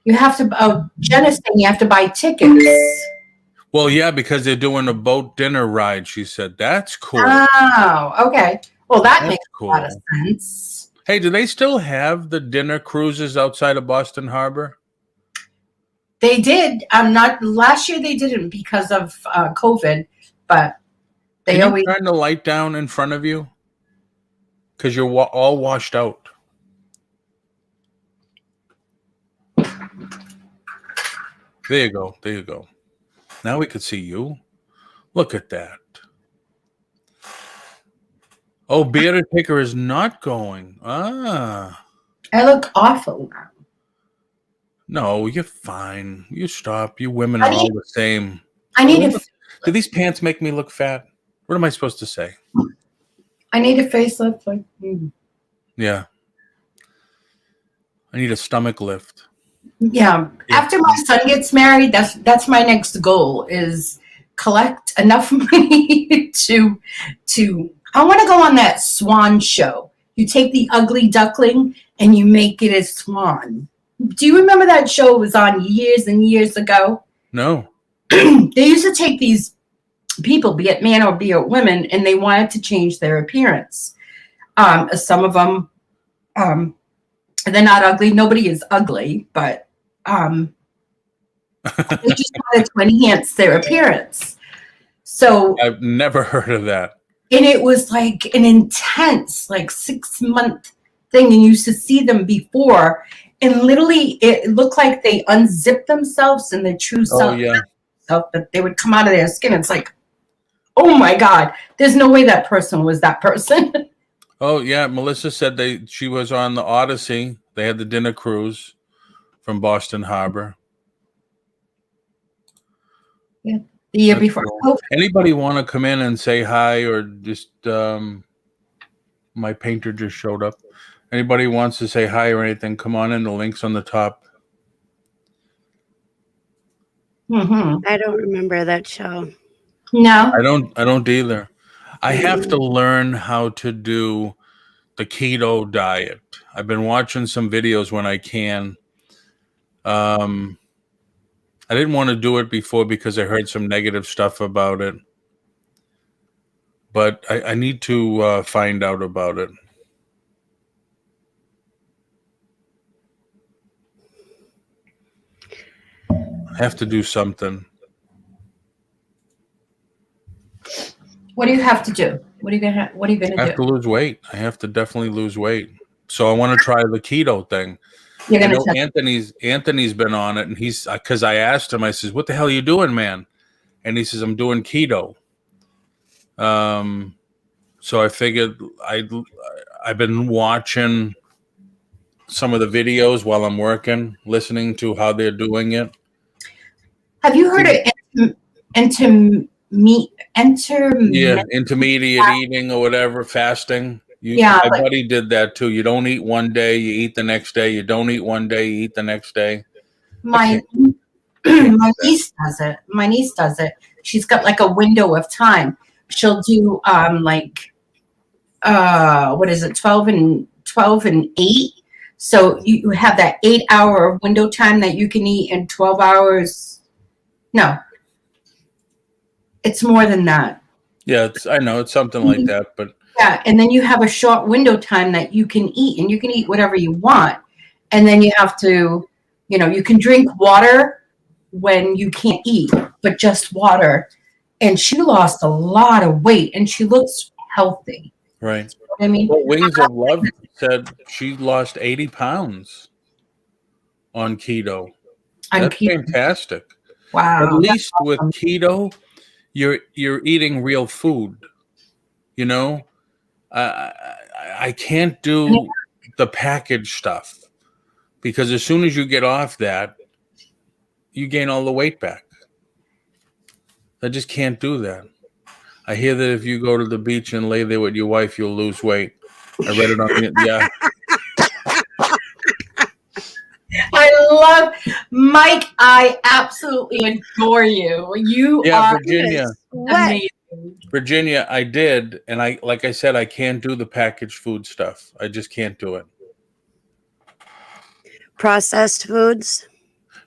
You have to, Jenna's saying you have to buy tickets. Well, yeah, because they're doing a boat dinner ride, she said. That's cool. Oh, okay. Well, that makes a lot of sense. Hey, do they still have the dinner cruises outside of Boston Harbor? They did. Not last year. They didn't because of COVID, but they always turn the light down in front of you because you're all washed out. There you go. There you go. Now we could see you. Look at that. Oh, Bearded Picker is not going. Ah. I look awful now. No, you're fine. You stop. You women are all the same. I need a. Do these pants make me look fat? What am I supposed to say? I need a facelift like you. Yeah. I need a stomach lift. Yeah. After my son gets married, that's my next goal is collect enough money to I want to go on that swan show. You take the ugly duckling and you make it a swan. Do you remember that show? It was on years and years ago. No. They used to take these people, be it men or be it women, and they wanted to change their appearance. Some of them, they're not ugly. Nobody is ugly, but they just wanted to enhance their appearance. So I've never heard of that. And it was like an intense, like 6-month thing. And you used to see them before. And literally, it looked like they unzipped themselves and their true self. Oh, yeah. That they would come out of their skin. It's like, oh my God, there's no way that person was that person. Oh, yeah. Melissa said she was on the Odyssey. They had the dinner cruise from Boston Harbor. Yeah. The year before. Cool. Anybody want to come in and say hi or just my painter just showed up. Anybody wants to say hi or anything, come on in. The link's on the top. Mm-hmm. I don't remember that show. No. I don't either. I have to learn how to do the keto diet. I've been watching some videos when I can. I didn't want to do it before because I heard some negative stuff about it. But I need to find out about it. I have to do something. What do you have to do? What are you I gonna have to do? lose weight. I have to definitely lose weight. So I want to try the keto thing. You're I gonna know try. Anthony's been on it, and he's because I asked him. I says, "What the hell are you doing, man?" And he says, "I'm doing keto." So I figured I've been watching some of the videos while I'm working, listening to how they're doing it. Have you heard of Yeah, intermittent? intermediate eating or whatever, fasting. Yeah, My like buddy did that too. You don't eat one day, you eat the next day. You don't eat one day, you eat the next day. I my can't. I can't do my that. niece does it. My niece does it. She's got like a window of time. She'll do like what is it, 12 and 8. So you have that 8 hour window time that you can eat in 12 hours. No, it's more than that. Yeah, I know it's something like that, but Yeah, and then you have a short window time that you can eat, and you can eat whatever you want. And then you have to, you can drink water when you can't eat, but just water. And she lost a lot of weight, and she looks healthy. right. You know what I mean, Well, Wings of Love said she lost 80 pounds on keto. on That's keto. fantastic. Wow, At least with awesome. keto, you're eating real food. You know, I can't do the packaged stuff because as soon as you get off that, you gain all the weight back. I just can't do that. I hear that if you go to the beach and lay there with your wife, you'll lose weight. I read it on the yeah. I love Mike. I absolutely adore you. You Yeah, are Virginia. amazing. Virginia, I did, and like I said, I can't do the packaged food stuff. I just can't do it. Processed foods.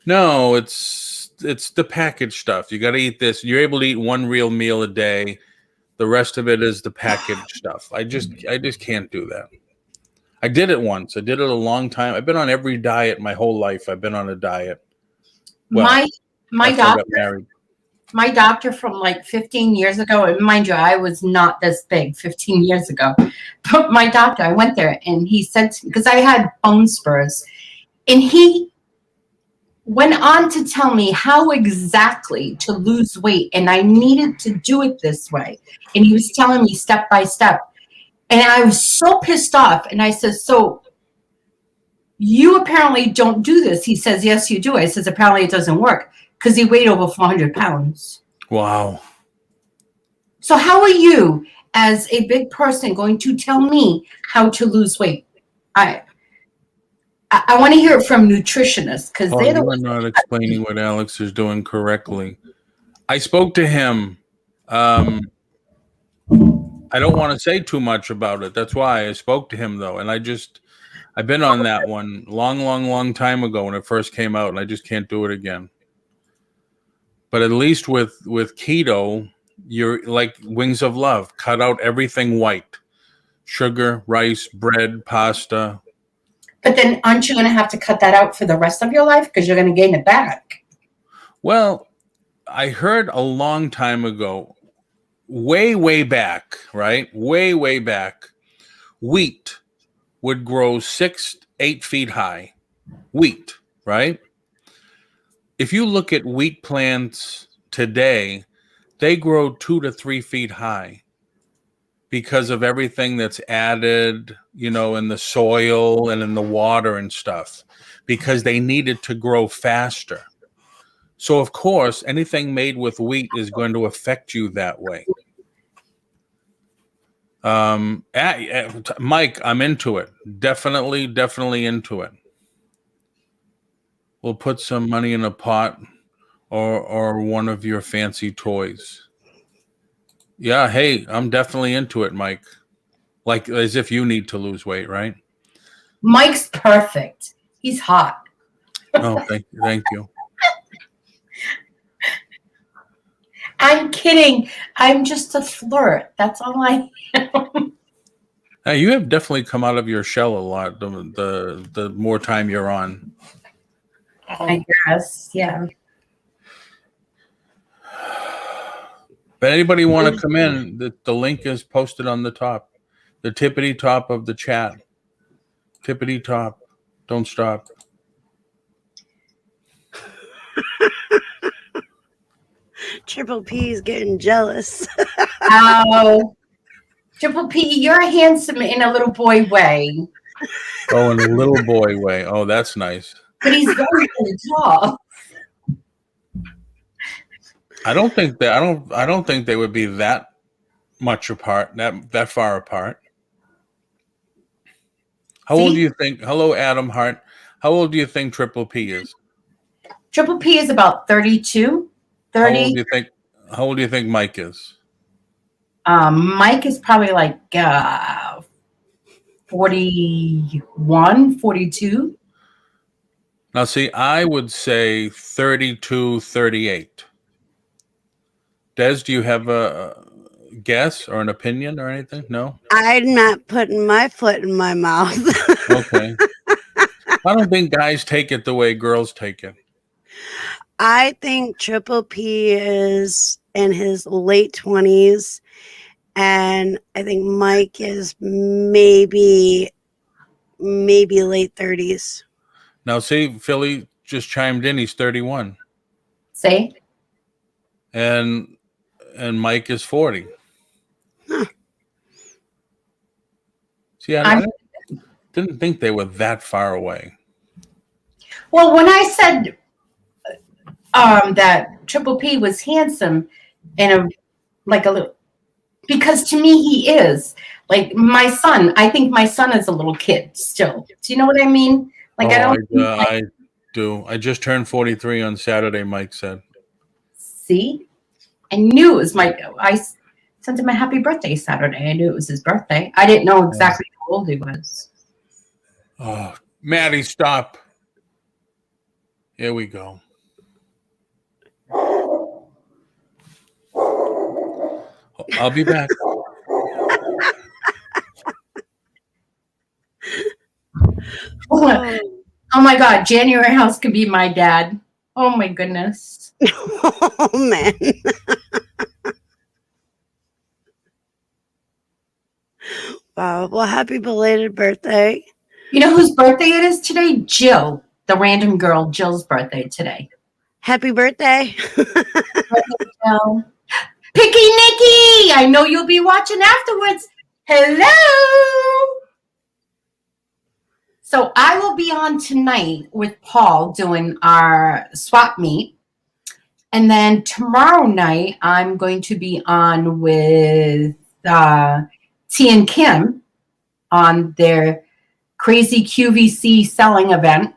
No, it's the packaged stuff. You got to eat this. You're able to eat one real meal a day. The rest of it is the packaged stuff. I just can't do that. I did it once. I did it a long time. I've been on every diet my whole life. I've been on a diet. Well, My after I got doctor, married. my doctor from like 15 years ago, and mind you, I was not this big 15 years ago. But my doctor, I went there and he said, because I had bone spurs, and he went on to tell me how exactly to lose weight, and I needed to do it this way. And he was telling me step by step. And I was so pissed off. And I said, so you apparently don't do this. He says, yes, you do. I says, apparently it doesn't work, because he weighed over 400 pounds. Wow. So how are you, as a big person, going to tell me how to lose weight? I want to hear it from nutritionists, because they're the You are ones. not explaining what Alex is doing correctly. I spoke to him. I don't want to say too much about it. That's why I spoke to him, though. And I've been on that one long time ago when it first came out, and I just can't do it again. But at least with keto, you're like Wings of Love. Cut out everything white. Sugar, rice, bread, pasta. But then aren't you going to have to cut that out for the rest of your life, because you're going to gain it back? Well, I heard a long time ago, way back, right? Way back, wheat would grow 6-8 feet high. Wheat, right? If you look at wheat plants today, they grow 2 to 3 feet high because of everything that's added, in the soil and in the water and stuff, because they need it to grow faster. So, of course, anything made with wheat is going to affect you that way. Mike, I'm into it. Definitely into it. We'll put some money in a pot or one of your fancy toys. Yeah, hey, I'm definitely into it, Mike. Like as if you need to lose weight, right? Mike's perfect. He's hot. Oh, thank you. I'm kidding. I'm just a flirt. That's all I am. Hey, you have definitely come out of your shell a lot the more time you're on. I guess, yeah. anybody want to come in, the link is posted on the top, the tippity top of the chat. Tippity top. Don't stop. Triple P is getting jealous. Oh, Triple P, you're handsome in a little boy way. Oh, in a little boy way. Oh, that's nice. But he's very, very tall. I don't think they would be that much apart, that far apart. How old do you think? Hello, Adam Hart. How old do you think Triple P is? Triple P is about 32, 30. How old do you think Mike is? Mike is probably like 41, 42. Now, see, I would say 32, 38. Des, do you have a guess or an opinion or anything? No? I'm not putting my foot in my mouth. Okay. I don't think guys take it the way girls take it. I think Triple P is in his late 20s, and I think Mike is maybe late 30s. Now, see, Philly just chimed in. He's 31. Say? And Mike is 40. Huh. See, I didn't think they were that far away. Well, when I said that Triple P was handsome and a little, because to me he is like my son. I think my son is a little kid still. Do you know what I mean? Like I do. I just turned 43 on Saturday. Mike said. See, I knew it was I sent him a happy birthday Saturday. I knew it was his birthday. I didn't know exactly how old he was. Oh, Maddie, stop. Here we go. I'll be back. Oh my God, January House could be my dad. Oh my goodness. Oh man. Wow. Well, happy belated birthday. You know whose birthday it is today? Jill, the random girl. Jill's birthday today. Happy birthday. Jill. Picky Nikki, I know you'll be watching afterwards. Hello. So I will be on tonight with Paul doing our swap meet. And then tomorrow night, I'm going to be on with T and Kim on their crazy QVC selling event.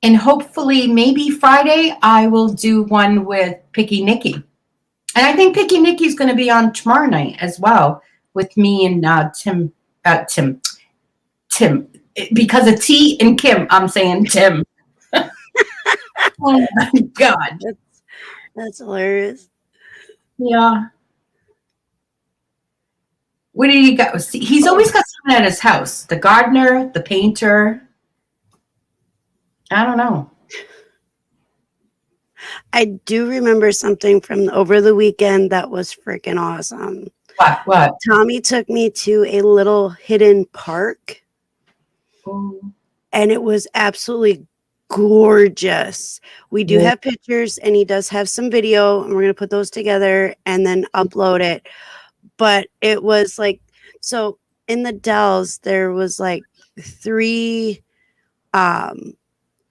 And hopefully maybe Friday, I will do one with Picky Nikki. And I think Picky Nikki is going to be on tomorrow night as well with me and Tim. Because of T and Kim, I'm saying Tim. Oh my God. That's hilarious. Yeah. Where did he go? See, he's always got someone at his house. The gardener, the painter. I don't know. I do remember something from over the weekend that was freaking awesome. What? Tommy took me to a little hidden park. Oh. And it was absolutely gorgeous. We do have pictures, and he does have some video, and we're going to put those together and then upload it. But it was like, so in the Dells, there was like 3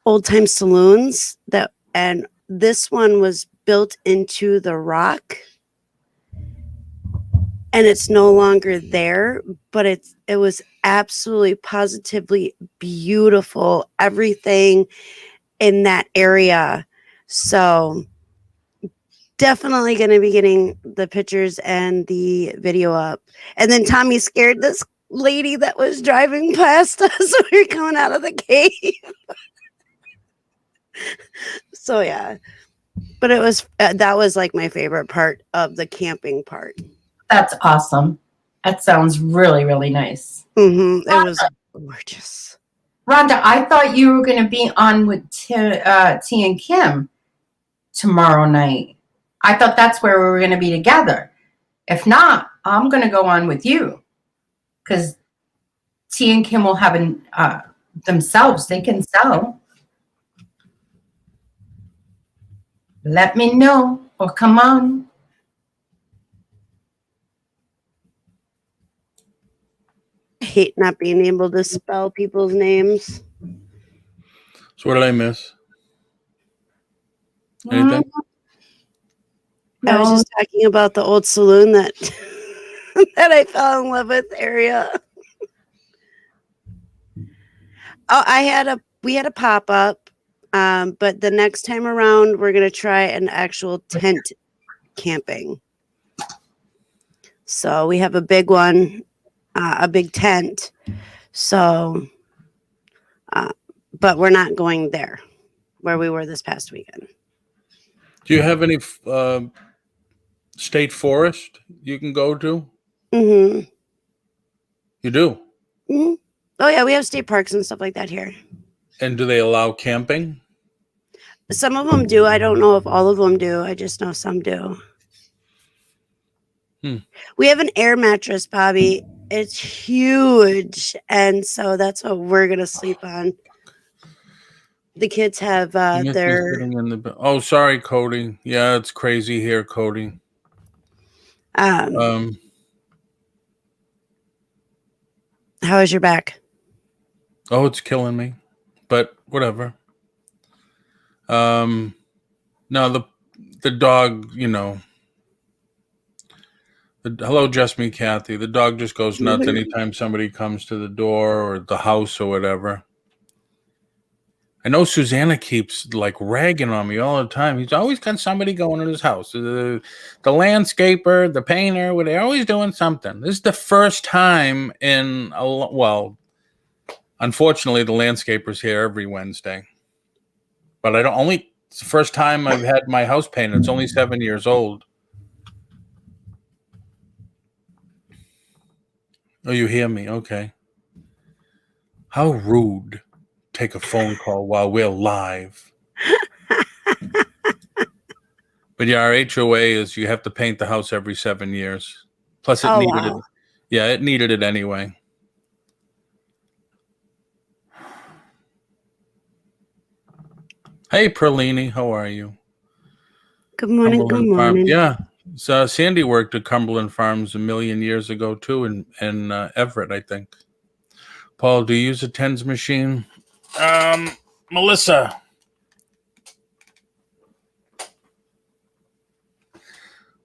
old time saloons and this one was built into the rock, and it's no longer there, but it was absolutely positively beautiful, everything in that area. So definitely going to be getting the pictures and the video up. And then Tommy scared this lady that was driving past us when we were coming out of the cave. So yeah, but it was that was like my favorite part of the camping part. That's awesome. That sounds really, really nice. It was gorgeous. Rhonda, I thought you were going to be on with T and Kim tomorrow night. I thought that's where we were going to be together. If not, I'm going to go on with you because T and Kim will have themselves. They can sell. Let me know or come on. I hate not being able to spell people's names. So what did I miss? Anything? I was just talking about the old saloon that that I fell in love with area. Oh, we had a pop-up, but the next time around we're gonna try an actual tent camping. So we have a big one, a big tent. So, but we're not going there where we were this past weekend. Do you have any state forest you can go to? Mm-hmm. You do? Mm-hmm. Oh, yeah, we have state parks and stuff like that here. And do they allow camping? Some of them do. I don't know if all of them do. I just know some do. We have an air mattress, Bobby. It's huge. And so that's what we're going to sleep on. The kids have their... Oh, sorry, Cody. Yeah, it's crazy here, Cody. How is your back? Oh, it's killing me. But whatever. No, the dog, you know. Hello, Just Me, Kathy. The dog just goes nuts anytime somebody comes to the door or the house or whatever. I know Susanna keeps like ragging on me all the time. He's always got somebody going in his house. The landscaper, the painter, they're always doing something. This is the first time in unfortunately, the landscaper's here every Wednesday. But it's the first time I've had my house painted. It's only 7 years old. Oh, you hear me? Okay. How rude. Take a phone call while we're live. But yeah, our HOA is you have to paint the house every 7 years. Plus it needed it. Yeah, it needed it anyway. Hey, Perlini, how are you? Good morning. Good morning. Yeah. So Sandy worked at Cumberland Farms a million years ago too in Everett, I think. Paul, do you use a TENS machine? Melissa.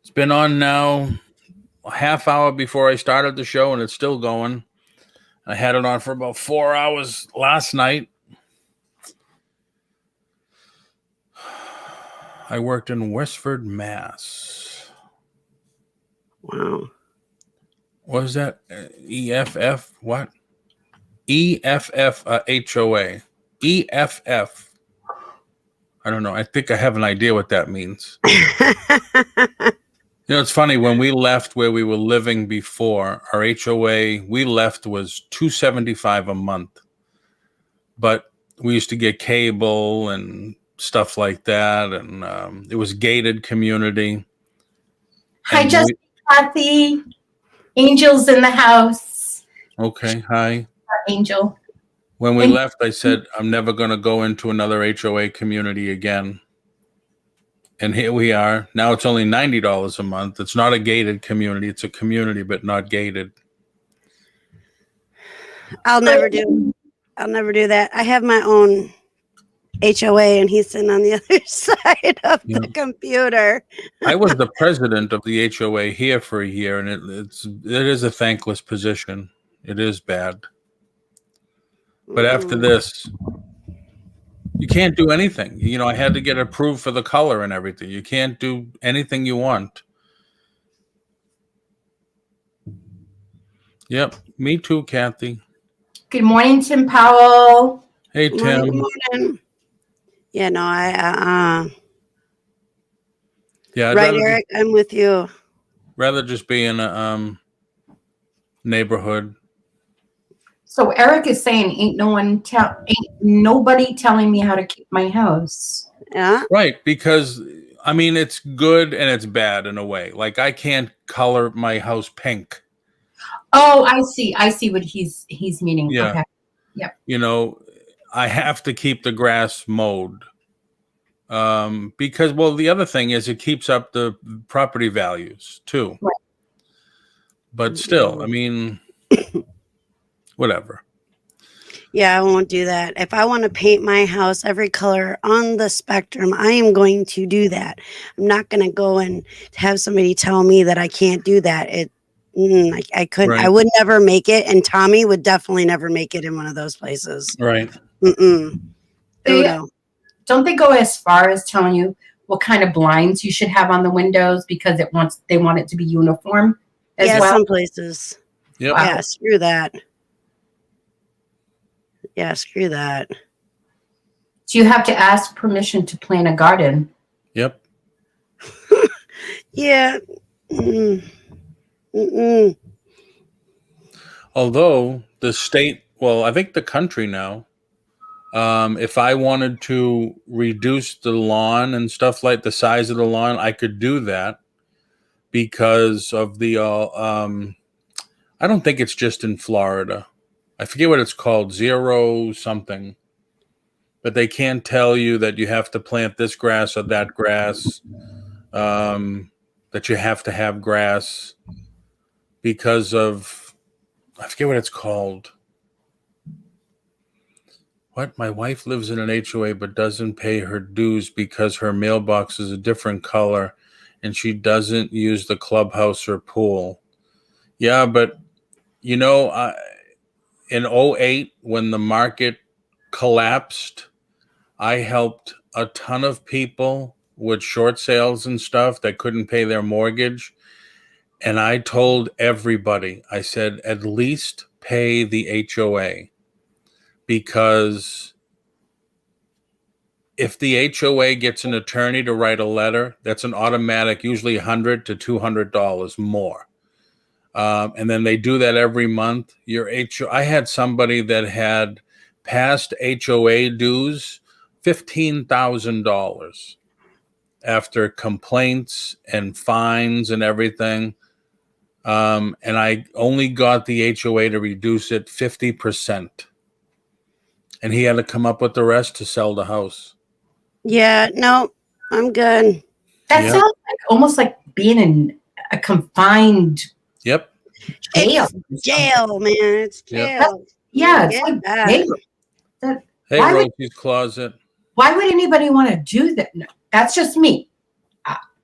It's been on now a half hour before I started the show, and it's still going. I had it on for about 4 hours last night. I worked in Westford, Mass. Wow. What was that? EFF? What? EFF HOA. EFF. I don't know. I think I have an idea what that means. You know, it's funny. When we left where we were living before, our HOA, we left was $275 a month. But we used to get cable and stuff like that. And it was gated community. Hi, Kathy. Angel's in the house. Okay. Hi. Angel. When we left, I said, I'm never going to go into another HOA community again. And here we are. Now it's only $90 a month. It's not a gated community. It's a community, but not gated. I'll never do that. I have my own HOA and he's sitting on the other side of the computer. I was the president of the HOA here for a year, and it is a thankless position. It is bad. But after this, you can't do anything. You know, I had to get approved for the color and everything. You can't do anything you want. Yep. Me too, Kathy. Good morning, Tim Powell. Hey, Tim. Good morning. Yeah, no, yeah, right, Eric, I'm with you. Rather just be in a neighborhood. So Eric is saying, ain't nobody telling me how to keep my house. Yeah. Right, because I mean, it's good and it's bad in a way. Like I can't color my house pink. Oh, I see. I see what he's meaning. Yeah. Okay. Yep. You know, I have to keep the grass mowed. Because, well, the other thing is it keeps up the property values too. Right. But still, I mean, whatever. Yeah, I won't do that. If I want to paint my house every color on the spectrum, I am going to do that. I'm not going to go and have somebody tell me that I can't do that. I couldn't. Right. I would never make it, and Tommy would definitely never make it in one of those places. Right. Don't they go as far as telling you what kind of blinds you should have on the windows because they want it to be uniform as well? Some places. Yep. Wow. Yeah, screw that. Yeah, screw that. So you have to ask permission to plant a garden. Yep. Yeah. Although the state, well, I think the country now, if I wanted to reduce the lawn and stuff like the size of the lawn, I could do that because of the, I don't think it's just in Florida. I forget what it's called, zero something. But they can't tell you that you have to plant this grass or that grass, that you have to have grass because of, I forget what it's called. What? My wife lives in an HOA but doesn't pay her dues because her mailbox is a different color and she doesn't use the clubhouse or pool. Yeah, but you know, in 2008, when the market collapsed, I helped a ton of people with short sales and stuff that couldn't pay their mortgage. And I told everybody, I said, at least pay the HOA. Because if the HOA gets an attorney to write a letter, that's an automatic, usually $100 to $200 more. And then they do that every month. I had somebody that had past HOA dues $15,000 after complaints and fines and everything. And I only got the HOA to reduce it 50%. And he had to come up with the rest to sell the house. Yeah, no, I'm good. That sounds like almost like being in a confined jail. It's jail, man. It's jail. Yep. It's like jail. Hey, Rosie's Closet. Why would anybody want to do that? No, that's just me.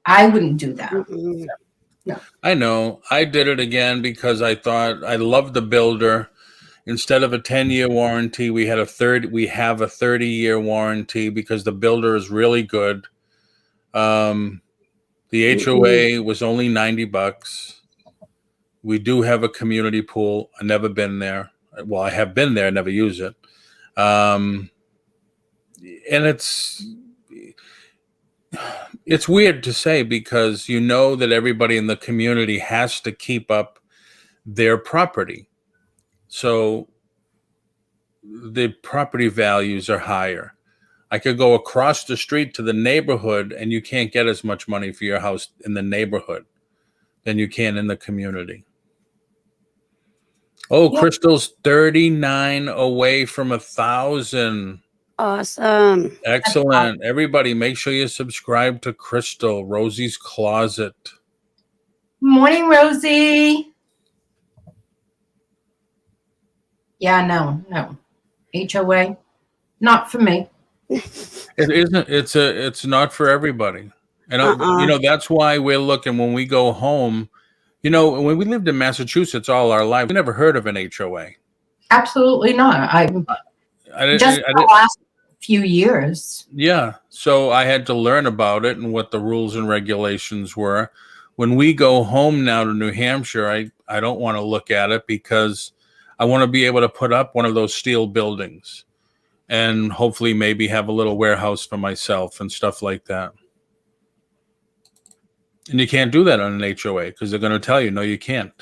I wouldn't do that. Mm-mm. No. I know. I did it again because I thought I loved the builder. Instead of a 10-year warranty, we have a 30-year warranty because the builder is really good. The HOA was only $90. We do have a community pool. I've never been there. Well, I have been there, never use it. And it's weird to say because you know that everybody in the community has to keep up their property. So the property values are higher. I could go across the street to the neighborhood and you can't get as much money for your house in the neighborhood than you can in the community. Oh, yeah. Crystal's 39 away from 1,000. Awesome. Excellent. Everybody, make sure you subscribe to Crystal, Rosie's Closet. Morning, Rosie. Yeah, no. HOA, not for me. It isn't. It's not for everybody. And that's why we're looking when we go home. You know, when we lived in Massachusetts all our life, we never heard of an HOA. Absolutely not. The last few years. Yeah. So I had to learn about it and what the rules and regulations were. When we go home now to New Hampshire, I don't want to look at it because I want to be able to put up one of those steel buildings and hopefully maybe have a little warehouse for myself and stuff like that. And you can't do that on an HOA because they're going to tell you, no, you can't.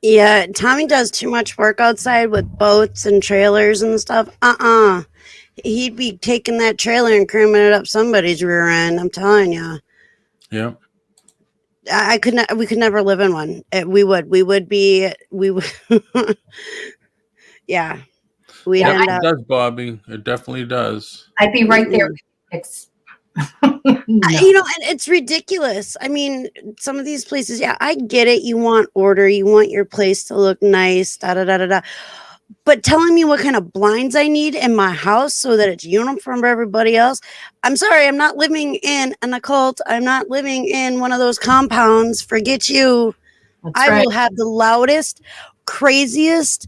Yeah, Tommy does too much work outside with boats and trailers and stuff. He'd be taking that trailer and cramming it up somebody's rear end. I'm telling you. Yeah. I could not. We could never live in one. We would. Yeah. We'd Yep, end it up. does, Bobby. It definitely does. I'd be right there. No. You know, and it's ridiculous. I mean, some of these places, yeah, I get it. You want order, you want your place to look nice, da da da da da. But telling me what kind of blinds I need in my house so that it's uniform for everybody else. I'm sorry, I'm not living in an occult. I'm not living in one of those compounds. Forget you. That's I right. will have the loudest, craziest,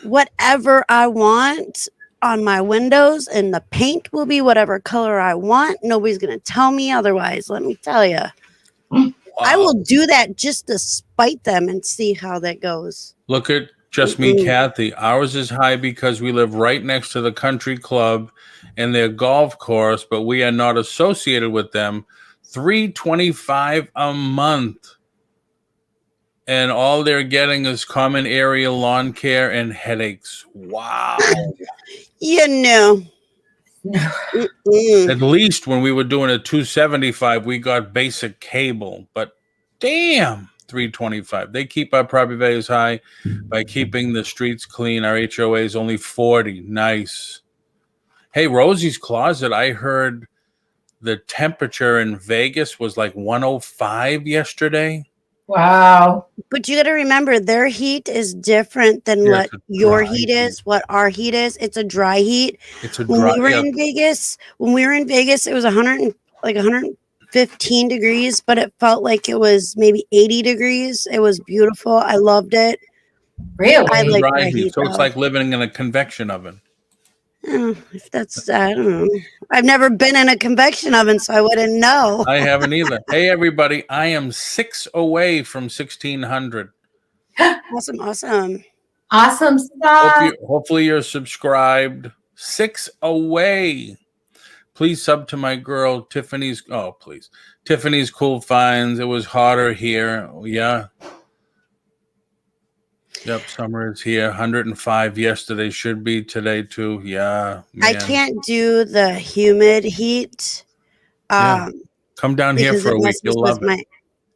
whatever I want on my windows, and the paint will be whatever color I want. Nobody's going to tell me otherwise. Let me tell you. Wow. I will do that just to spite them and see how that goes. Look at just me, Kathy. Ours is high because we live right next to the country club and their golf course, but we are not associated with them. $325 a month. And all they're getting is common area lawn care and headaches. Wow. You know. At least when we were doing a 275, we got basic cable. But damn, 325. They keep our property values high by keeping the streets clean. Our HOA is only 40. Nice. Hey, Rosie's Closet, I heard the temperature in Vegas was like 105 yesterday. Wow. But you got to remember, their heat is different than what your heat is, what our heat is. It's a dry heat. It's a when dry. we were in Vegas, it was 115 degrees, but it felt like it was maybe 80 degrees. It was beautiful. I loved it. Really? I like dry dry heat, heat. so it's like living in a convection oven. If that's, I don't know. I've never been in a convection oven, so I wouldn't know. I haven't either. Hey, everybody, I am 6 away from 1600. Awesome. Awesome stuff. Hopefully you're subscribed. 6 away. Please sub to my girl, Tiffany's. Oh, please. Tiffany's Cool Finds. It was hotter here. Yeah. Yep, summer is here. 105 yesterday. Should be today, too. Yeah, man. I can't do the humid heat. Come down here for a week. You'll love it. My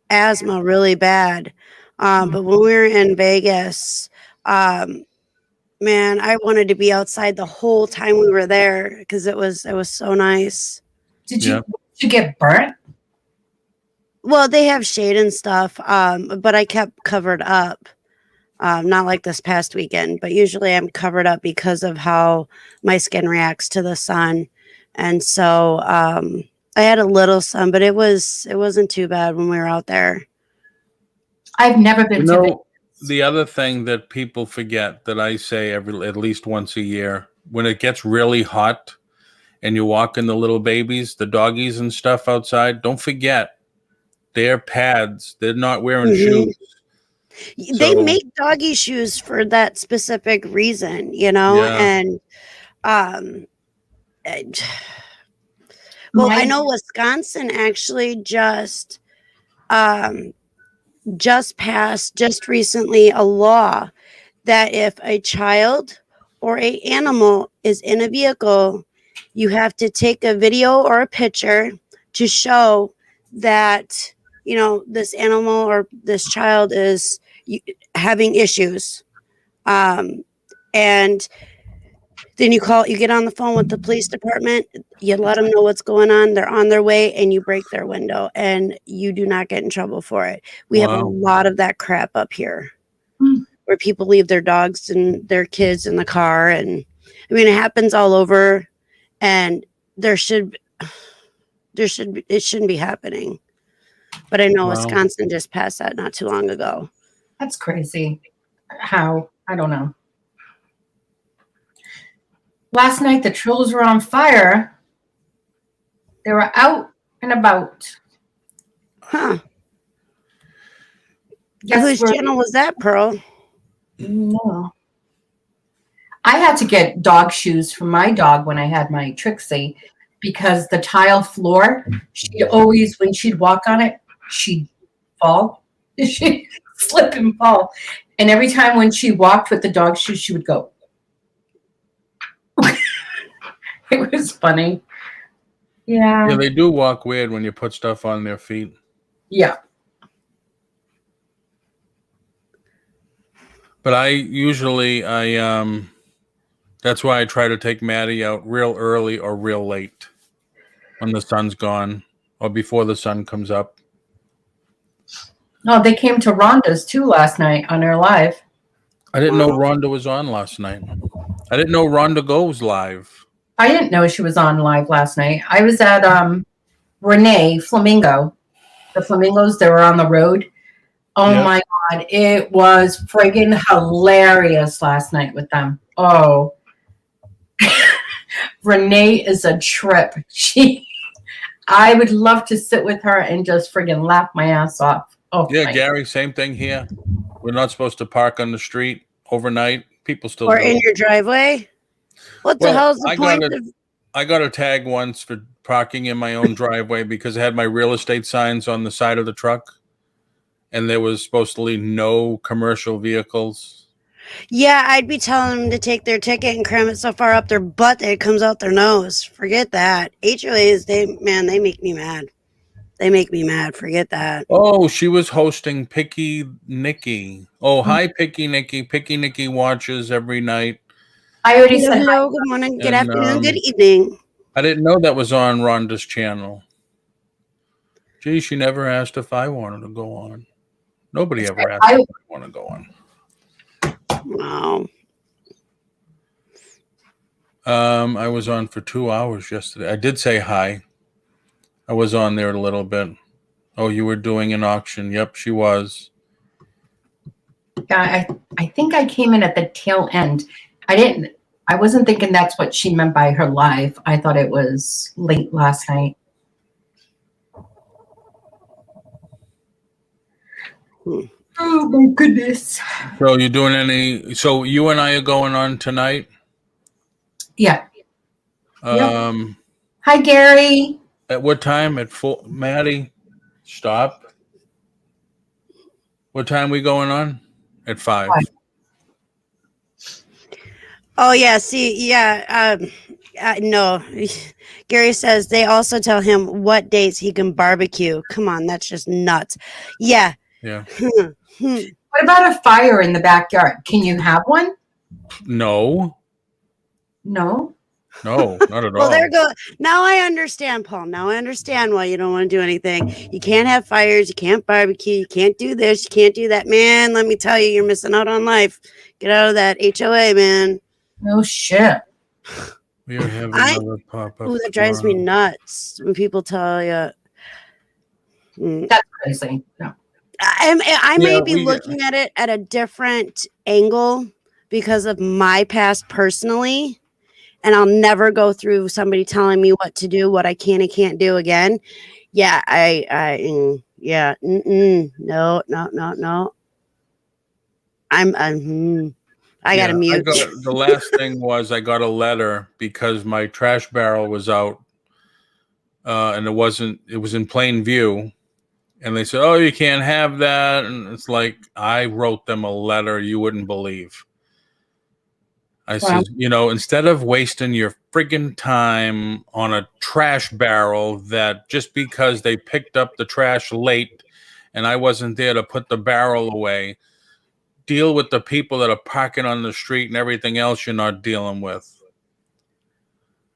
asthma really bad. But when we were in Vegas, man, I wanted to be outside the whole time we were there because it was so nice. Did you get burnt? Well, they have shade and stuff, but I kept covered up. Not like this past weekend, but usually I'm covered up because of how my skin reacts to the sun. And so I had a little sun, but it wasn't too bad when we were out there. I've never been to Vegas. The other thing that people forget that I say at least once a year, when it gets really hot and you walk in the little babies, the doggies and stuff outside, don't forget they're pads. They're not wearing shoes. They make doggy shoes for that specific reason, you know, and I know Wisconsin actually just passed just recently a law that if a child or a animal is in a vehicle, you have to take a video or a picture to show that, you know, this animal or this child is having issues. And then you get on the phone with the police department, you let them know what's going on, they're on their way, and you break their window, and you do not get in trouble for it. We have a lot of that crap up here where people leave their dogs and their kids in the car. And I mean, it happens all over, and it shouldn't be happening. But I know Wisconsin just passed that not too long ago. That's crazy. How? I don't know. Last night, the Trills were on fire. They were out and about. Huh. Whose channel was that, Pearl? No. I had to get dog shoes for my dog when I had my Trixie because the tile floor, she'd always, when she'd walk on it, she'd fall. She'd slip and fall. And every time when she walked with the dog shoes, she would go. It was funny. Yeah. Yeah, they do walk weird when you put stuff on their feet. Yeah. But that's why I try to take Maddie out real early or real late when the sun's gone or before the sun comes up. Oh, they came to Rhonda's too last night on her live. I didn't know Rhonda was on last night. I didn't know Rhonda goes live. I didn't know she was on live last night. I was at Renee Flamingo. The Flamingos, they were on the road. Oh Yeah. my God. It was friggin' hilarious last night with them. Oh. Renee is a trip. I would love to sit with her and just friggin' laugh my ass off. Oh, Yeah, Gary, same thing here. We're not supposed to park on the street overnight. People still Or do in it. your driveway. What the hell's the point of? I got a tag once for parking in my own driveway because I had my real estate signs on the side of the truck, and there was supposedly no commercial vehicles. Yeah, I'd be telling them to take their ticket and cram it so far up their butt that it comes out their nose. Forget that. HOAs, they make me mad. They make me mad. Forget that. Oh, she was hosting Picky Nikki. Oh, hi, Picky Nikki. Picky Nikki watches every night. I already said hi. Hello, good morning, good And, afternoon, good evening. I didn't know that was on Rhonda's channel. Gee, she never asked if I wanted to go on. Nobody ever asked if I want to go on. Wow. I was on for 2 hours yesterday. I did say hi. I was on there a little bit. Oh, you were doing an auction. Yep, she was. I think I came in at the tail end. I wasn't thinking that's what she meant by her live. I thought it was late last night. Oh my goodness. So you doing so you and I are going on tonight? Yeah. Yep. Hi, Gary. At what time? At full Maddie, stop. What time we going on? At 5. Oh yeah, see, yeah, no. Gary says they also tell him what days he can barbecue. Come on, that's just nuts. Yeah. Yeah. What about a fire in the backyard? Can you have one? No. No. No, not at Well, all. there go. Now I understand, Paul. Now I understand why you don't want to do anything. You can't have fires. You can't barbecue. You can't do this. You can't do that. Man, let me tell you, you're missing out on life. Get out of that HOA, man. No shit. We are having another pop-up. Ooh, that drives me nuts when people tell you. That's crazy. No. I may be looking at it at a different angle because of my past personally. And I'll never go through somebody telling me what to do, what I can and can't do again. Yeah, no. I got to mute. The last thing was I got a letter because my trash barrel was out, and it was in plain view. And they said, "Oh, you can't have that." And it's like, I wrote them a letter you wouldn't believe. I said, instead of wasting your friggin' time on a trash barrel that just because they picked up the trash late and I wasn't there to put the barrel away, deal with the people that are parking on the street and everything else you're not dealing with.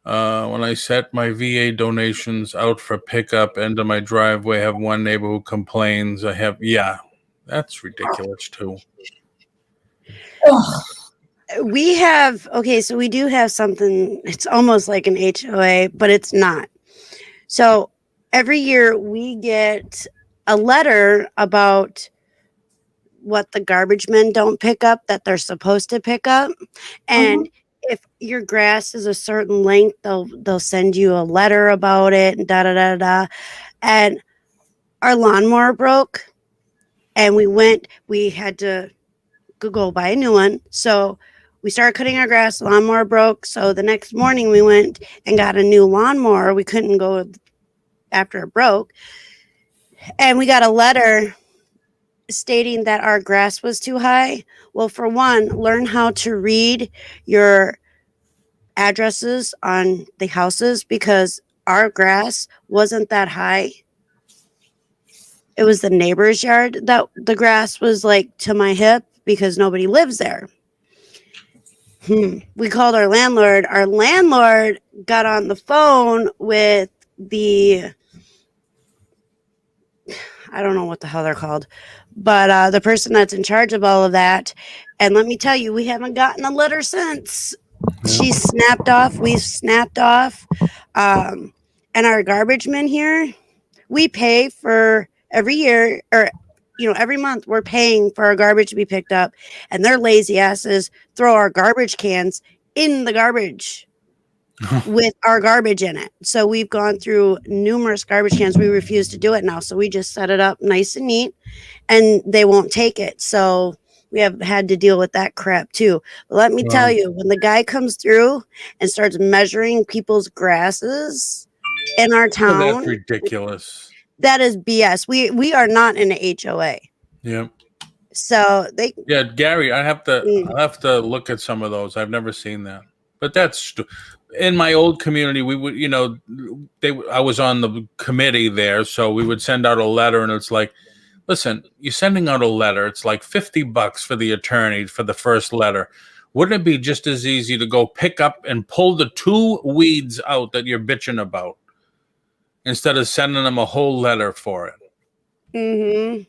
When I set my VA donations out for pickup into my driveway, I have one neighbor who complains. That's ridiculous too. We have, so we do have something, it's almost like an HOA, but it's not. So every year we get a letter about what the garbage men don't pick up that they're supposed to pick up. And if your grass is a certain length, they'll send you a letter about it and da-da-da-da. And our lawnmower broke and we had to go buy a new one. So we started cutting our grass, lawnmower broke. So the next morning we went and got a new lawnmower. We couldn't go after it broke. And we got a letter stating that our grass was too high. Well, for one, learn how to read your addresses on the houses because our grass wasn't that high. it was the neighbor's yard that the grass was like to my hip because nobody lives there. We called our landlord. Our landlord got on the phone with I don't know what the hell they're called, but the person that's in charge of all of that. And let me tell you, we haven't gotten a letter since. She snapped off. We've snapped off. And our garbage men here, we pay for every year or, every month we're paying for our garbage to be picked up. And their lazy asses throw our garbage cans in the garbage with our garbage in it. So we've gone through numerous garbage cans. We refuse to do it now. So we just set it up nice and neat and they won't take it. So we have had to deal with that crap too. But let me tell you, when the guy comes through and starts measuring people's grasses in our town, that's ridiculous. That is BS. We are not in an HOA. Yeah. So Gary, I'll have to look at some of those. I've never seen that. But that's in my old community. We would, I was on the committee there, so we would send out a letter, and it's like, listen, you're sending out a letter. It's like $50 for the attorney for the first letter. Wouldn't it be just as easy to go pick up and pull the 2 weeds out that you're bitching about instead of sending them a whole letter for it?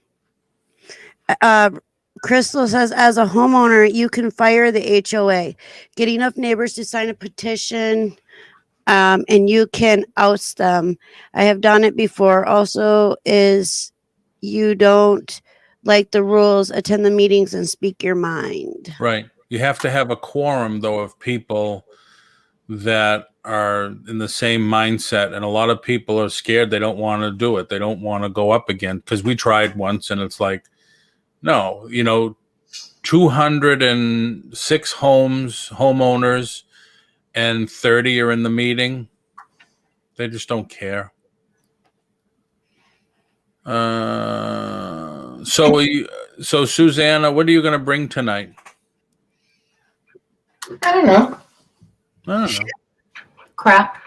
Crystal says, as a homeowner, you can fire the HOA. Get enough neighbors to sign a petition, and you can oust them. I have done it before. Also, is you don't like the rules, attend the meetings and speak your mind. Right. You have to have a quorum, though, of people that are in the same mindset. And a lot of people are scared. They don't want to do it. They don't want to go up again. Because we tried once, and it's like, no, 206 homeowners, and 30 are in the meeting. They just don't care. So Susanna, what are you going to bring tonight? I don't know. Crap.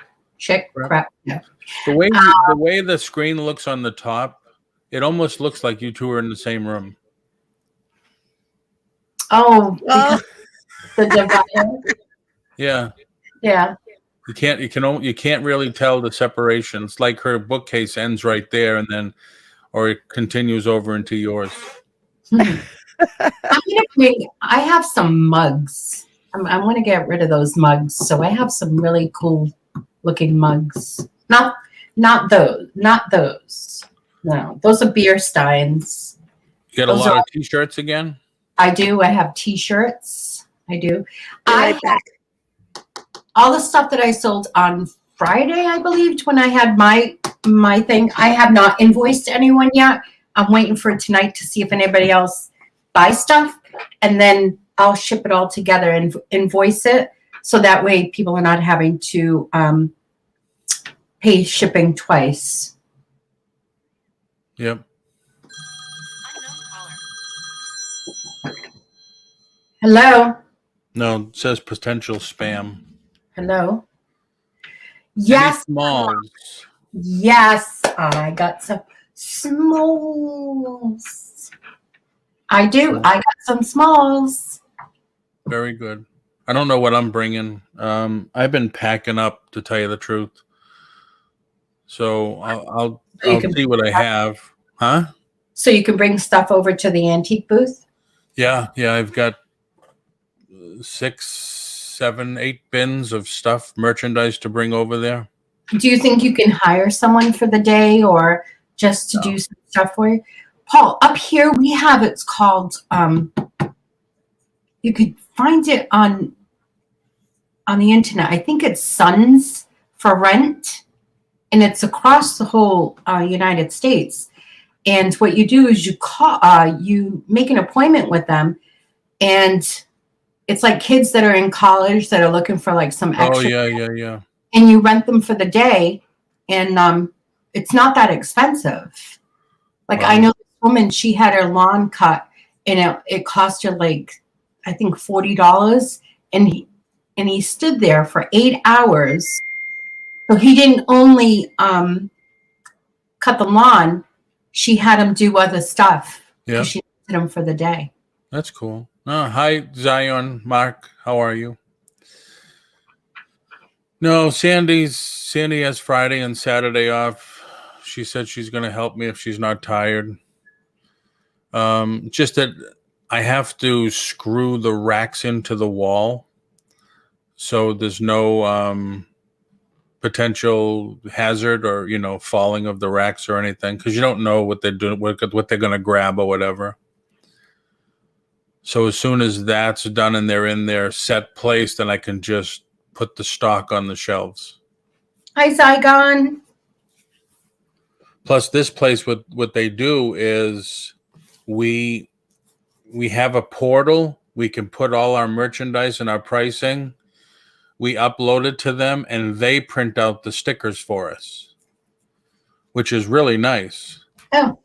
Crap. Yeah. The way the screen looks on the top, it almost looks like you two are in the same room. Oh, the divider. Yeah. Yeah. You can't really tell the separation. It's like her bookcase ends right there, or it continues over into yours. I have some mugs. I'm going to get rid of those mugs. So I have some really cool looking mugs. Not those. No, those are beer steins. You got a lot of t-shirts again? I do. I have t-shirts. I do. Right back. All the stuff that I sold on Friday, I believed, when I had my thing. I have not invoiced anyone yet. I'm waiting for tonight to see if anybody else buys stuff, and then I'll ship it all together and invoice it, so that way people are not having to pay shipping twice. Yep. Hello. No, it says potential spam. Hello. Yes. Smalls. Yes, I got some smalls. I do. I got some smalls. Very good. I don't know what I'm bringing. I've been packing up, to tell you the truth. So I'll see what I have. Huh? So you can bring stuff over to the antique booth? Yeah. I've got 6, 7, 8 bins of stuff, merchandise to bring over there. Do you think you can hire someone for the day or just to do some stuff for you? Paul, up here we have, it's called, you could find it on the internet. I think it's Sons for Rent, and it's across the whole United States. And what you do is you make an appointment with them, and it's like kids that are in college that are looking for like some extra. Oh, yeah. And you rent them for the day, and it's not that expensive. Like, wow. I know this woman, she had her lawn cut, and it cost her like, I think $40, and he stood there for 8 hours. So he didn't only cut the lawn. she had him do other stuff Yeah. because she needed him for the day. That's cool. Hi, Zion, Mark. How are you? No, Sandy has Friday and Saturday off. She said she's going to help me if she's not tired. Just that I have to screw the racks into the wall, so there's no potential hazard or falling of the racks or anything, because you don't know what they're doing, what they're going to grab or whatever. So as soon as that's done and they're in their set place, then I can just put the stock on the shelves. Hi, Zygon. Plus, this place, what they do is we have a portal. We can put all our merchandise and our pricing. We upload it to them, and they print out the stickers for us, which is really nice. Oh.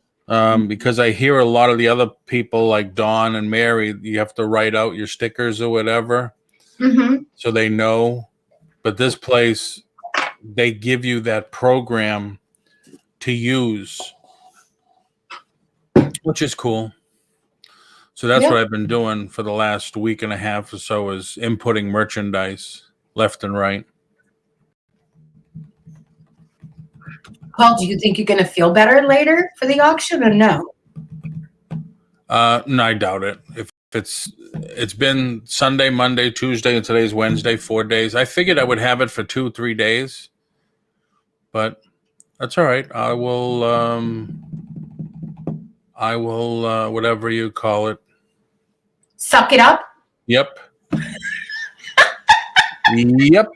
Because I hear a lot of the other people like Dawn and Mary, you have to write out your stickers or whatever, so they know. But this place, they give you that program to use, which is cool. So that's what I've been doing for the last week and a half or so, is inputting merchandise left and right. Paul, do you think you're going to feel better later for the auction or no? No, I doubt it. If it's been Sunday, Monday, Tuesday, and today's Wednesday, 4 days. I figured I would have it for 2-3 days, but that's all right. I will whatever you call it. Suck it up? Yep. Yep.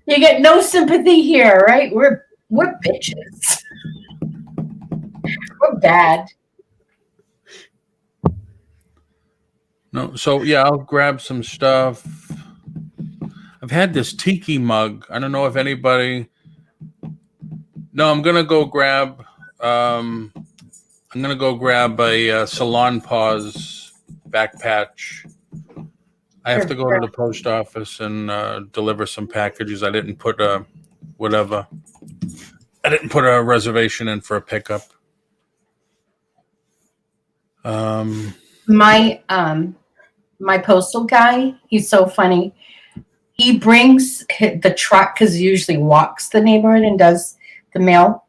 You get no sympathy here, right? We're bitches. We're bad. No, so yeah, I'll grab some stuff. I've had this tiki mug. I don't know if anybody. No, I'm gonna go grab. I'm gonna go grab a Salon Paws back patch. I have to go to the post office and deliver some packages. I didn't put a reservation in for a pickup. My postal guy, he's so funny. He brings the truck because he usually walks the neighborhood and does the mail.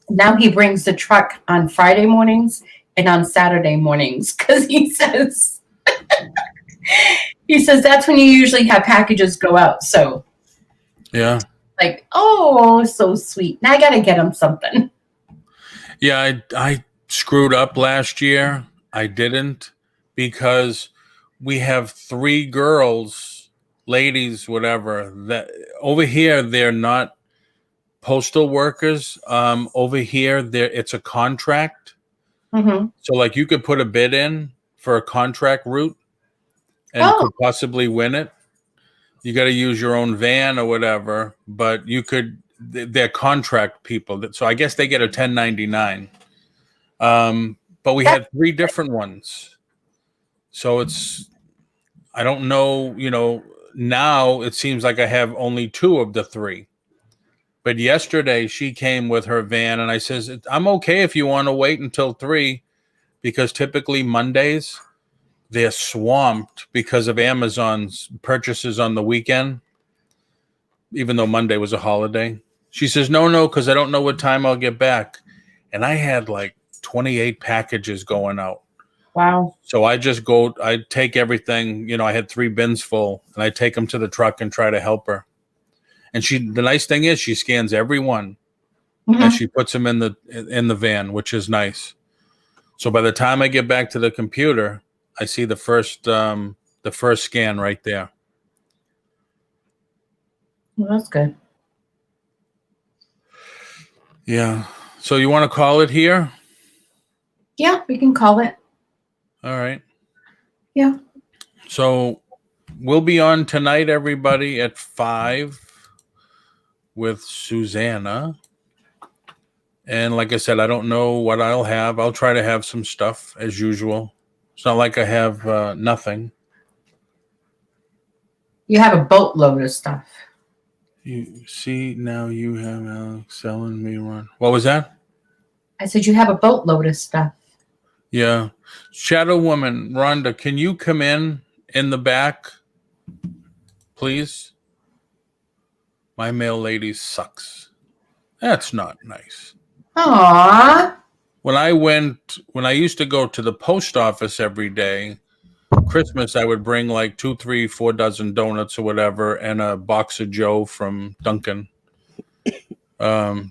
Now he brings the truck on Friday mornings and on Saturday mornings because he says that's when you usually have packages go out. So yeah, like, oh, so sweet. Now I got to get him something. Yeah, I screwed up last year. I didn't, because we have 3 girls, ladies, whatever, that over here, they're not postal workers. Over here, it's a contract. So like you could put a bid in for a contract route and could possibly win it. You got to use your own van or whatever, but they're contract people. So I guess they get a 1099. But we had 3 different ones. So I don't know, now it seems like I have only 2 of the 3. But yesterday she came with her van and I says, I'm okay if you want to wait until 3, because typically Mondays they're swamped because of Amazon's purchases on the weekend, even though Monday was a holiday. She says, no, because I don't know what time I'll get back. And I had like 28 packages going out. Wow. So I take everything, I had 3 bins full, and I take them to the truck and try to help her. And the nice thing is she scans every one and she puts them in the van, which is nice. So by the time I get back to the computer, I see the first scan right there. Well, that's good. Yeah. So you want to call it here? Yeah, we can call it. All right. Yeah. So we'll be on tonight, everybody, at 5 with Susanna. And like I said, I don't know what I'll have. I'll try to have some stuff as usual. It's not like I have nothing. You have a boatload of stuff. You see, now you have Alex selling me run. What was that? I said, you have a boatload of stuff. Yeah. Shadow Woman, Rhonda, can you come in the back, please? My mail lady sucks. That's not nice. Aww. When I used to go to the post office every day, Christmas, I would bring like 2, 3, 4 dozen donuts or whatever, and a box of Joe from Dunkin',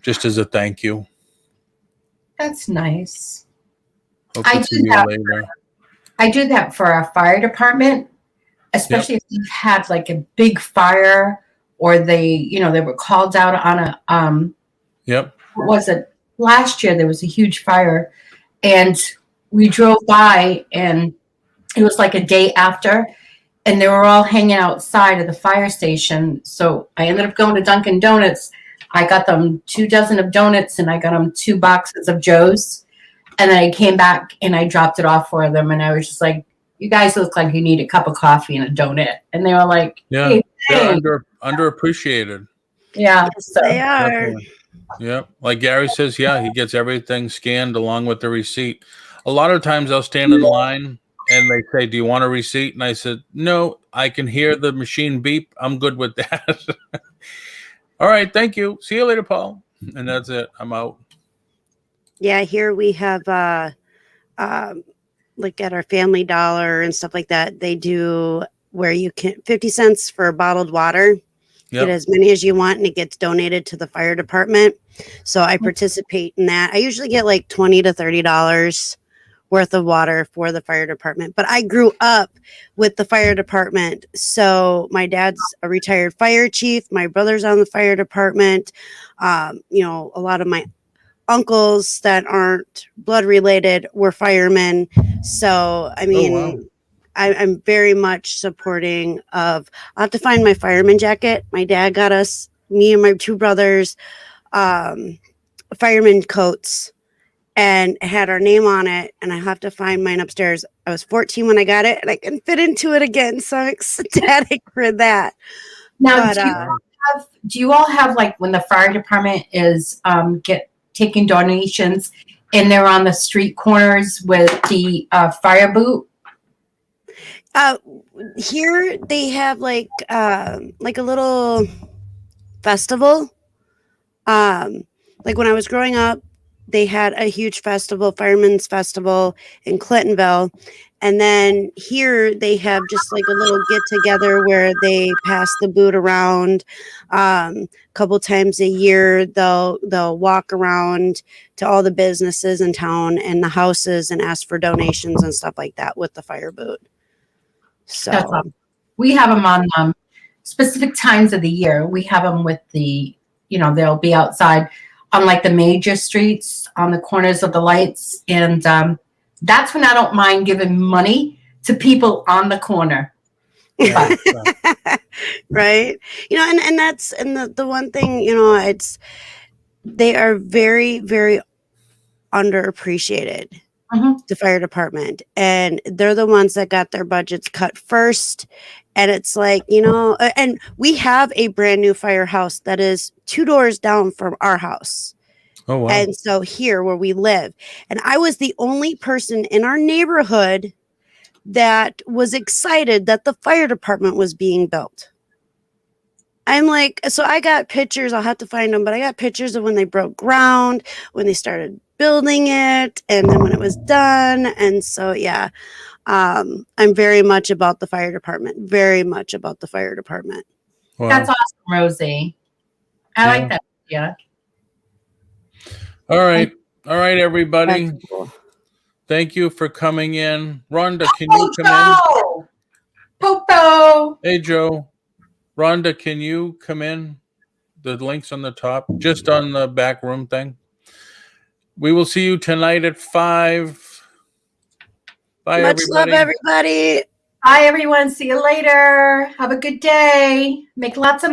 just as a thank you. That's nice. Hope I to see you later. I do that for our fire department, especially if you've had like a big fire or they were called out on a Yep. what was it? Last year there was a huge fire and we drove by and it was like a day after and they were all hanging outside of the fire station. So I ended up going to Dunkin' Donuts. I got them 2 dozen of donuts and I got them 2 boxes of Joe's. And then I came back and I dropped it off for them. And I was just like, you guys look like you need a cup of coffee and a donut. And they were like, yeah, hey, they're underappreciated. Yeah, Yes, they are. Definitely. Yeah. Like Gary says, yeah, he gets everything scanned along with the receipt. A lot of times I'll stand in line and they say, do you want a receipt? And I said, no, I can hear the machine beep. I'm good with that. All right. Thank you. See you later, Paul. And that's it. I'm out. Yeah, here we have like at our Family Dollar and stuff like that, they do where you can 50 cents for bottled water. Get as many as you want and it gets donated to the fire department. So I participate in that. I usually get like $20 to $30 worth of water for the fire department. But I grew up with the fire department. So my dad's a retired fire chief. My brother's on the fire department. A lot of my uncles that aren't blood related were firemen. So, I mean, wow. I'm very much supporting of, I'll have to find my fireman jacket. My dad got us, me and my 2 brothers, fireman coats and had our name on it. And I have to find mine upstairs. I was 14 when I got it and I can fit into it again. So I'm ecstatic for that. Now, do you all have like when the fire department is taking donations and they're on the street corners with the fire boot? Here they have like a little festival. Like when I was growing up, they had a huge festival, Fireman's Festival in Clintonville. And then here they have just like a little get together where they pass the boot around a couple times a year. They'll walk around to all the businesses in town and the houses and ask for donations and stuff like that with the fire boot. So That's awesome. We have them on specific times of the year. We have them with they'll be outside on like the major streets on the corners of the lights. And that's when I don't mind giving money to people on the corner. Right. And that's, and the one thing, they are very, very underappreciated. The fire department, and they're the ones that got their budgets cut first. And it's like, and we have a brand new firehouse that is 2 doors down from our house. Oh, wow. And so here where we live, and I was the only person in our neighborhood that was excited that the fire department was being built. I'm like, so I got pictures, I'll have to find them, but I got pictures of when they broke ground, when they started building it, and then when it was done. And so, yeah, I'm very much about the fire department, very much about the fire department. Wow. That's awesome, Rosie. I like that. Yeah. All right, everybody. Cool. Thank you for coming in. Rhonda, can you come in? Popo. Hey, Joe. Rhonda, can you come in? The link's on the top, just on the back room thing. We will see you tonight at 5. Bye, Much everybody. love, everybody. Bye, everyone. See you later. Have a good day. Make lots of